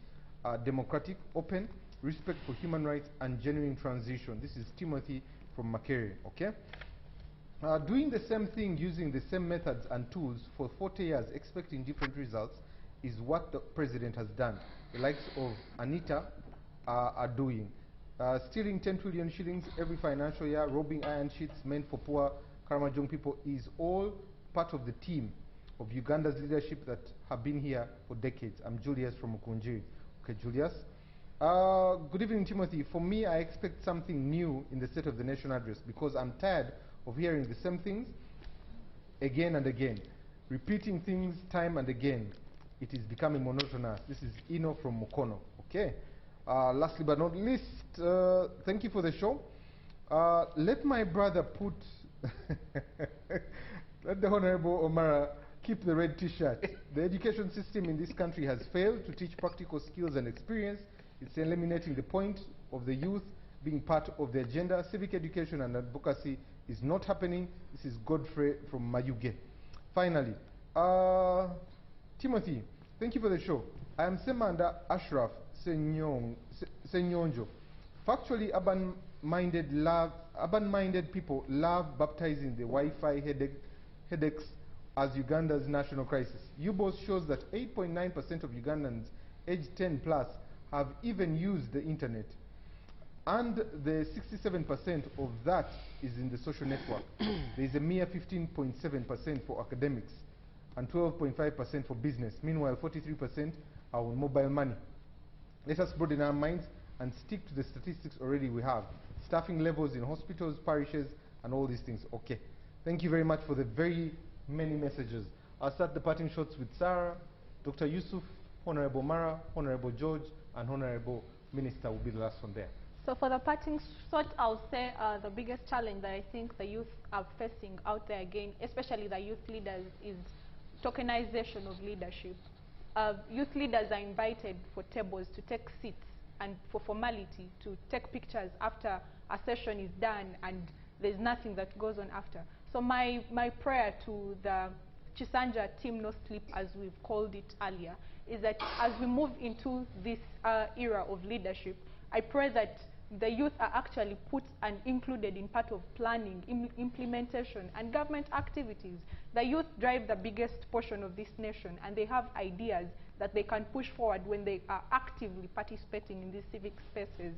democratic, open, respect for human rights, and genuine transition. This is Timothy from Makere, okay? Doing the same thing using the same methods and tools for 40 years, expecting different results, is what the president has done. The likes of Anita are doing. Stealing 10 trillion shillings every financial year, robbing iron sheets meant for poor Karamajong people is all part of the team of Uganda's leadership that have been here for decades. I'm Julius from Mukunjiri. Okay, Julius. Good evening, Timothy. For me, I expect something new in the State of the Nation address because I'm tired of hearing the same things again and again, repeating things time and again. It is becoming monotonous. This is Ino from Mukono. Okay. Lastly but not least, thank you for the show. Let my brother put, let the Honorable Omara keep the red t-shirt. The education system in this country has failed to teach practical skills and experience. It's eliminating the point of the youth being part of the agenda. Civic education and advocacy is not happening. This is Godfrey from Mayuge. Finally, Timothy, thank you for the show. I am Semanda Ashraf Senyonjo. Factually, urban-minded people love baptizing the Wi-Fi headaches as Uganda's national crisis. UBOS shows that 8.9% of Ugandans aged 10 plus have even used the internet. And the 67% of that is in the social network. There is a mere 15.7% for academics and 12.5% for business. Meanwhile, 43% are on mobile money. Let us broaden our minds and stick to the statistics already we have. Staffing levels in hospitals, parishes, and all these things. Okay. Thank you very much for the very many messages. I'll start the parting shots with Sarah, Dr. Yusuf, Honorable Mara, Honorable George, and Honorable Minister will be the last one there. So for the parting shot, I'll say the biggest challenge that I think the youth are facing out there again, especially the youth leaders, is tokenization of leadership. Youth leaders are invited for tables to take seats and for formality to take pictures after a session is done, and there's nothing that goes on after. So my prayer to the Chisanja team no sleep, as we've called it earlier, is that as we move into this era of leadership, I pray that the youth are actually put and included in part of planning, implementation, and government activities. The youth drive the biggest portion of this nation, and they have ideas that they can push forward when they are actively participating in these civic spaces.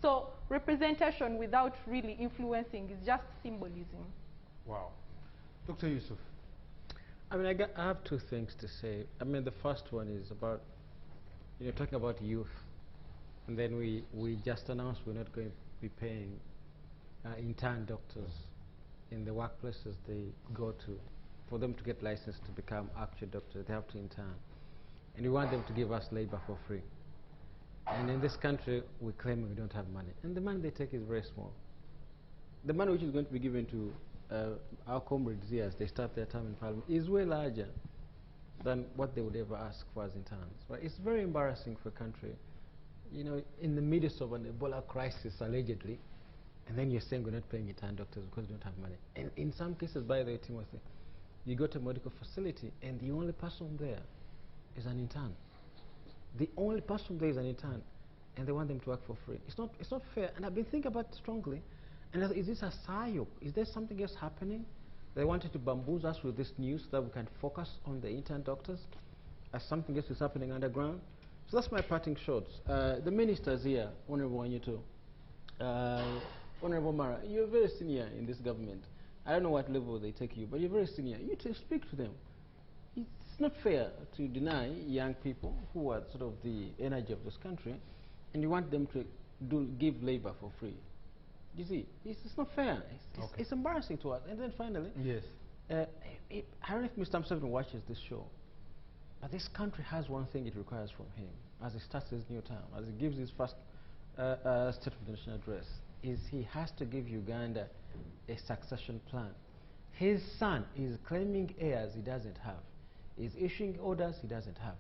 So representation without really influencing is just symbolism. Wow. Dr. Yusuf. I mean, I have two things to say. I mean, the first one is about, talking about youth. And then we just announced we're not going to be paying intern doctors in the workplaces they go to. For them to get licensed to become actual doctors, they have to intern. And we want them to give us labor for free. And in this country, we claim we don't have money. And the money they take is very small. The money which is going to be given to our comrades here as they start their term in Parliament is way larger than what they would ever ask for as interns. Right? It's very embarrassing for a country, in the midst of an Ebola crisis, allegedly, and then you're saying we're not paying intern doctors because we don't have money. And in some cases, by the way, Timothy, you go to a medical facility and the only person there is an intern. The only person there is an intern, and they want them to work for free. It's not fair, and I've been thinking about it strongly. And is this a psyop? Is there something else happening? They wanted to bamboozle us with this news so that we can focus on the intern doctors, as something else is happening underground. So that's my parting shots. The ministers here, Honorable Wanyuto, Honorable Mara, you're very senior in this government. I don't know what level they take you, but you're very senior. You speak to them. It's not fair to deny young people who are sort of the energy of this country, and you want them to give labor for free. You see, it's not fair. It's embarrassing to us. And then finally, yes, I don't know if Mr. Amsterdam watches this show, but this country has one thing it requires from him as he starts his new term, as he gives his first State of the Nation address, is he has to give Uganda a succession plan. His son is claiming heirs he doesn't have. He's issuing orders he doesn't have.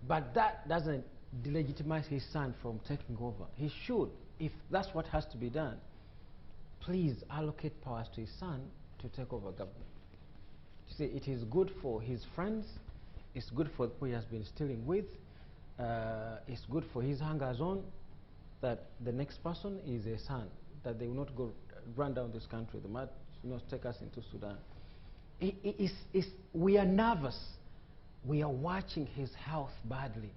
But that doesn't delegitimize his son from taking over. He should, if that's what has to be done, please allocate powers to his son to take over government. You see, it is good for his friends, it's good for who he has been stealing with, it's good for his hangers-on that the next person is a son, that they will not go run down this country, they might take us into Sudan. We are nervous. We are watching his health badly.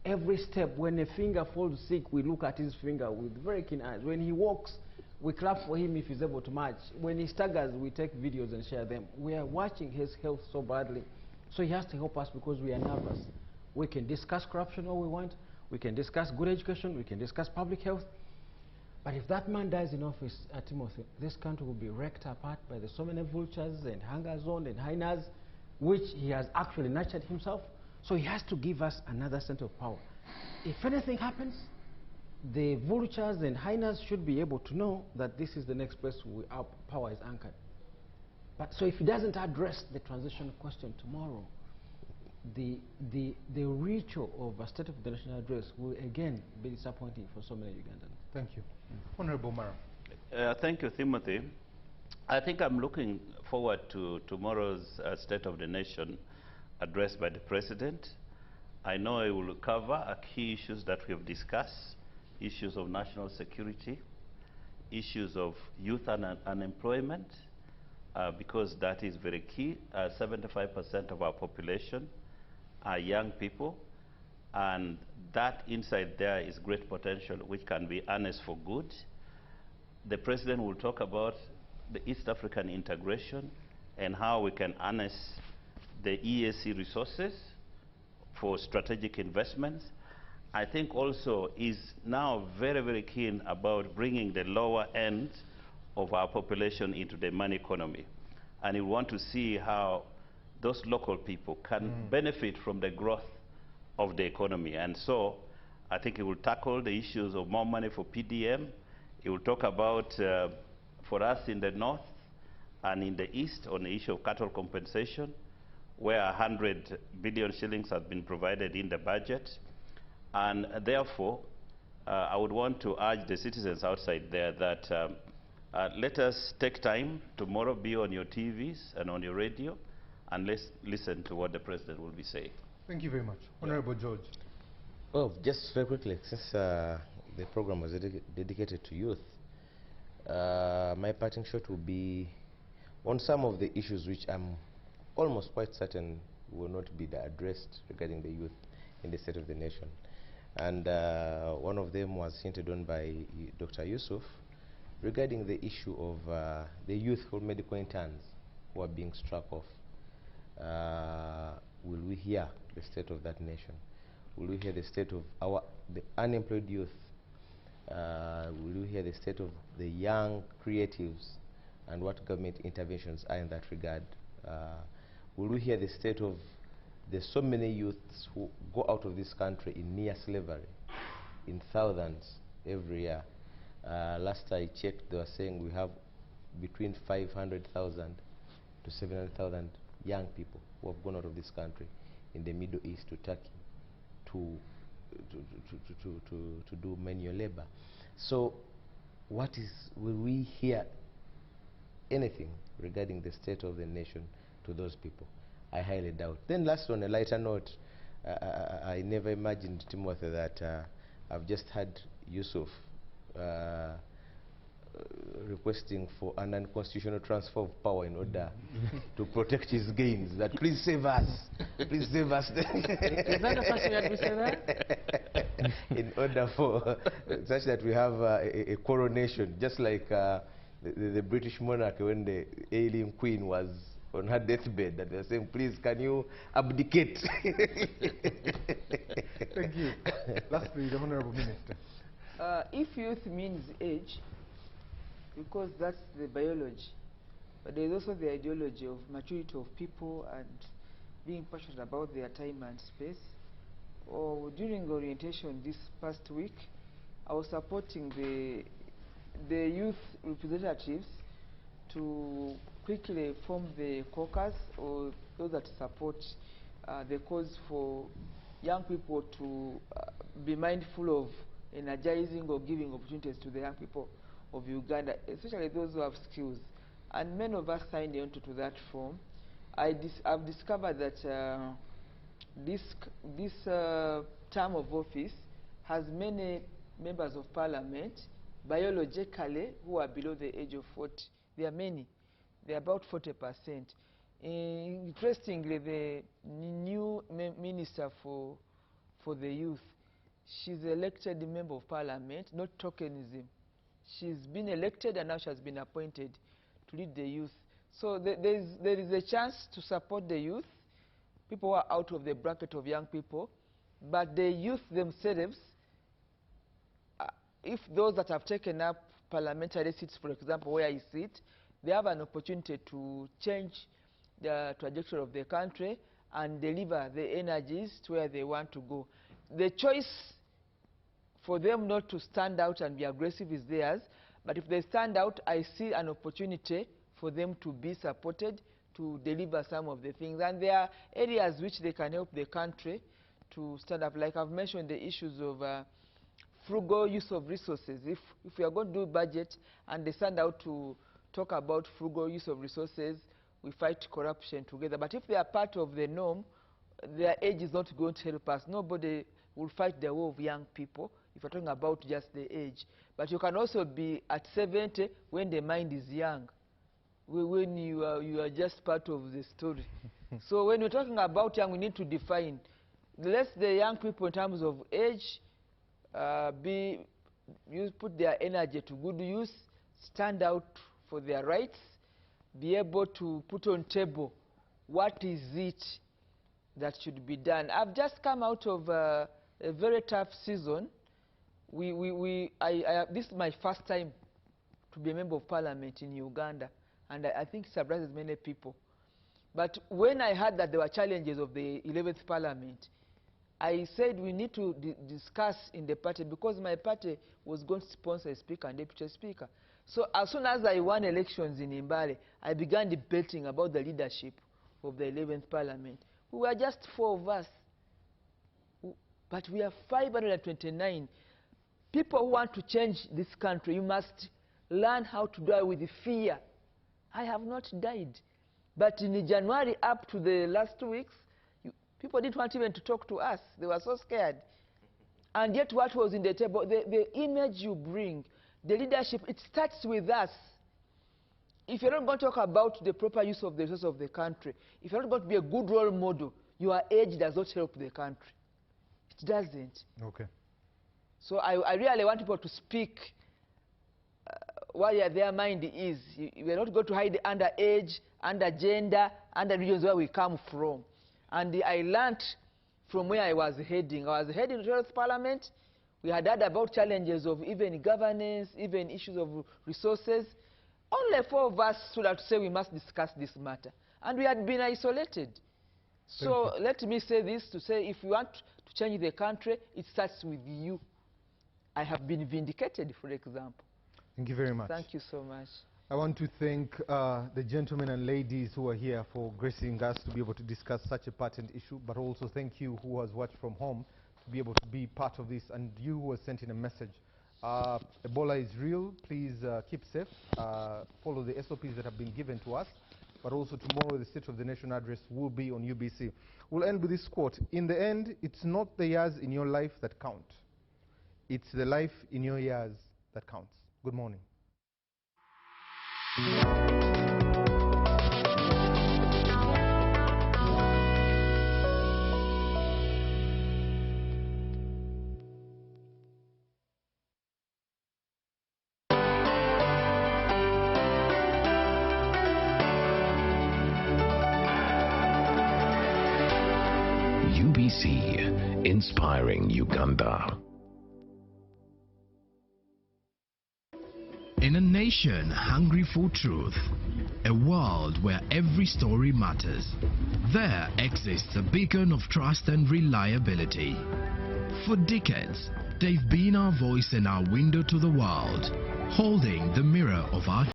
Every step, when a finger falls sick, we look at his finger with very keen eyes. When he walks, we clap for him if he's able to march. When he staggers, we take videos and share them. We are watching his health so badly. So he has to help us because we are nervous. We can discuss corruption all we want. We can discuss good education. We can discuss public health. But if that man dies in office, Timothy, this country will be wrecked apart by the so many vultures and hangers-on and hyenas, which he has actually nurtured himself. So he has to give us another center of power. If anything happens, the vultures and hyenas should be able to know that this is the next place where our power is anchored. But so if he doesn't address the transition question tomorrow, the ritual of a State of the Nation address will again be disappointing for so many Ugandans. Thank you. Honorable Mara. Thank you, Timothy. I think I'm looking forward to tomorrow's State of the Nation address by the President. I know it will cover key issues that we have discussed, issues of national security, issues of youth unemployment, because that is very key. 75% of our population are young people, and that inside there is great potential which can be harnessed for good. The President will talk about the East African integration and how we can harness the EAC resources for strategic investments. I think also is now very, very keen about bringing the lower end of our population into the money economy. And we want to see how those local people can benefit from the growth of the economy. And so I think it will tackle the issues of more money for PDM. It will talk about, for us in the north and in the east, on the issue of cattle compensation, where 100 billion shillings have been provided in the budget. And therefore, I would want to urge the citizens outside there that Let us take time tomorrow, be on your TVs and on your radio, and let's listen to what the President will be saying. Thank you very much. Honorable George. Well, just very quickly, since the program was dedicated to youth, my parting shot will be on some of the issues which I'm almost quite certain will not be addressed regarding the youth in the state of the nation. And one of them was hinted on by Dr. Yusuf regarding the issue of the youthful medical interns who are being struck off. Will we hear the state of that nation? Will we hear the state of the unemployed youth? Will we hear the state of the young creatives and what government interventions are in that regard? Will we hear the state of the so many youths who go out of this country in near slavery in thousands every year? Last I checked, they were saying we have between 500,000 to 700,000 young people who have gone out of this country in the Middle East to Turkey to do manual labor. So will we hear anything regarding the state of the nation to those people? I highly doubt. Then last, on a lighter note, I never imagined, Timothy, that I've just had Yusuf requesting for an unconstitutional transfer of power in order to protect his gains. That please save us, please save us. Is that the first we had to say that? In order for such that we have a coronation, just like the British monarch when the ailing queen was on her deathbed, that they were saying, please, can you abdicate? Thank you. Lastly, the Honorable Minister. If youth means age, because that's the biology, but there is also the ideology of maturity of people and being passionate about their time and space. Or during orientation this past week, I was supporting the youth representatives to quickly form the caucus, or those that support the cause for young people to be mindful of energizing or giving opportunities to the young people of Uganda, especially those who have skills. And many of us signed on to that form. I've discovered that this term of office has many members of parliament biologically who are below the age of 40. There are many. They are about 40%. Interestingly, the new minister for the youth, she's elected member of parliament, not tokenism. She's been elected and now she has been appointed to lead the youth. So there is a chance to support the youth, people who are out of the bracket of young people, but the youth themselves, if those that have taken up parliamentary seats, for example, where I sit, they have an opportunity to change the trajectory of the country and deliver the energies to where they want to go. The choice for them not to stand out and be aggressive is theirs, but if they stand out, I see an opportunity for them to be supported to deliver some of the things. And there are areas which they can help the country to stand up. Like I've mentioned the issues of frugal use of resources. If we are going to do budget and they stand out to talk about frugal use of resources, we fight corruption together. But if they are part of the norm, their age is not going to help us. Nobody will fight the war of young people if you're talking about just the age. But you can also be at 70 when the mind is young, when you are just part of the story. So when we're talking about young, we need to define. Let the young people in terms of age put their energy to good use, stand out for their rights, be able to put on table what is it that should be done. I've just come out of a very tough season. This is my first time to be a member of parliament in Uganda, and I think it surprises many people. But when I heard that there were challenges of the 11th parliament, I said we need to discuss in the party, because my party was going to sponsor a speaker and deputy speaker. So as soon as I won elections in Mbale, I began debating about the leadership of the 11th parliament. We were just 4 of us, but we are 529. People who want to change this country, you must learn how to die with fear. I have not died. But in January up to the last 2 weeks, people didn't want even to talk to us. They were so scared. And yet what was in the table, the image you bring, the leadership, it starts with us. If you're not going to talk about the proper use of the resources of the country, if you're not going to be a good role model, your age does not help the country. It doesn't. Okay. So I really want people to speak where their mind is. We're not going to hide under age, under gender, under regions where we come from. And I learned from where I was heading. I was heading to Health Parliament. We had heard about challenges of even governance, even issues of resources. Only 4 of us stood out to say we must discuss this matter. And we had been isolated. So let me say this, to say if we want to change the country, it starts with you. I have been vindicated, for example. Thank you very much. Thank you so much. I want to thank the gentlemen and ladies who are here for gracing us to be able to discuss such a patent issue, but also thank you who has watched from home to be able to be part of this, and you who has sent in a message. Ebola is real. Please keep safe. Follow the SOPs that have been given to us. But also tomorrow, the State of the Nation address will be on UBC. We'll end with this quote. In the end, it's not the years in your life that count. It's the life in your years that counts. Good morning. UBC, inspiring Uganda. In a nation hungry for truth, a world where every story matters, there exists a beacon of trust and reliability. For decades, they've been our voice and our window to the world, holding the mirror of our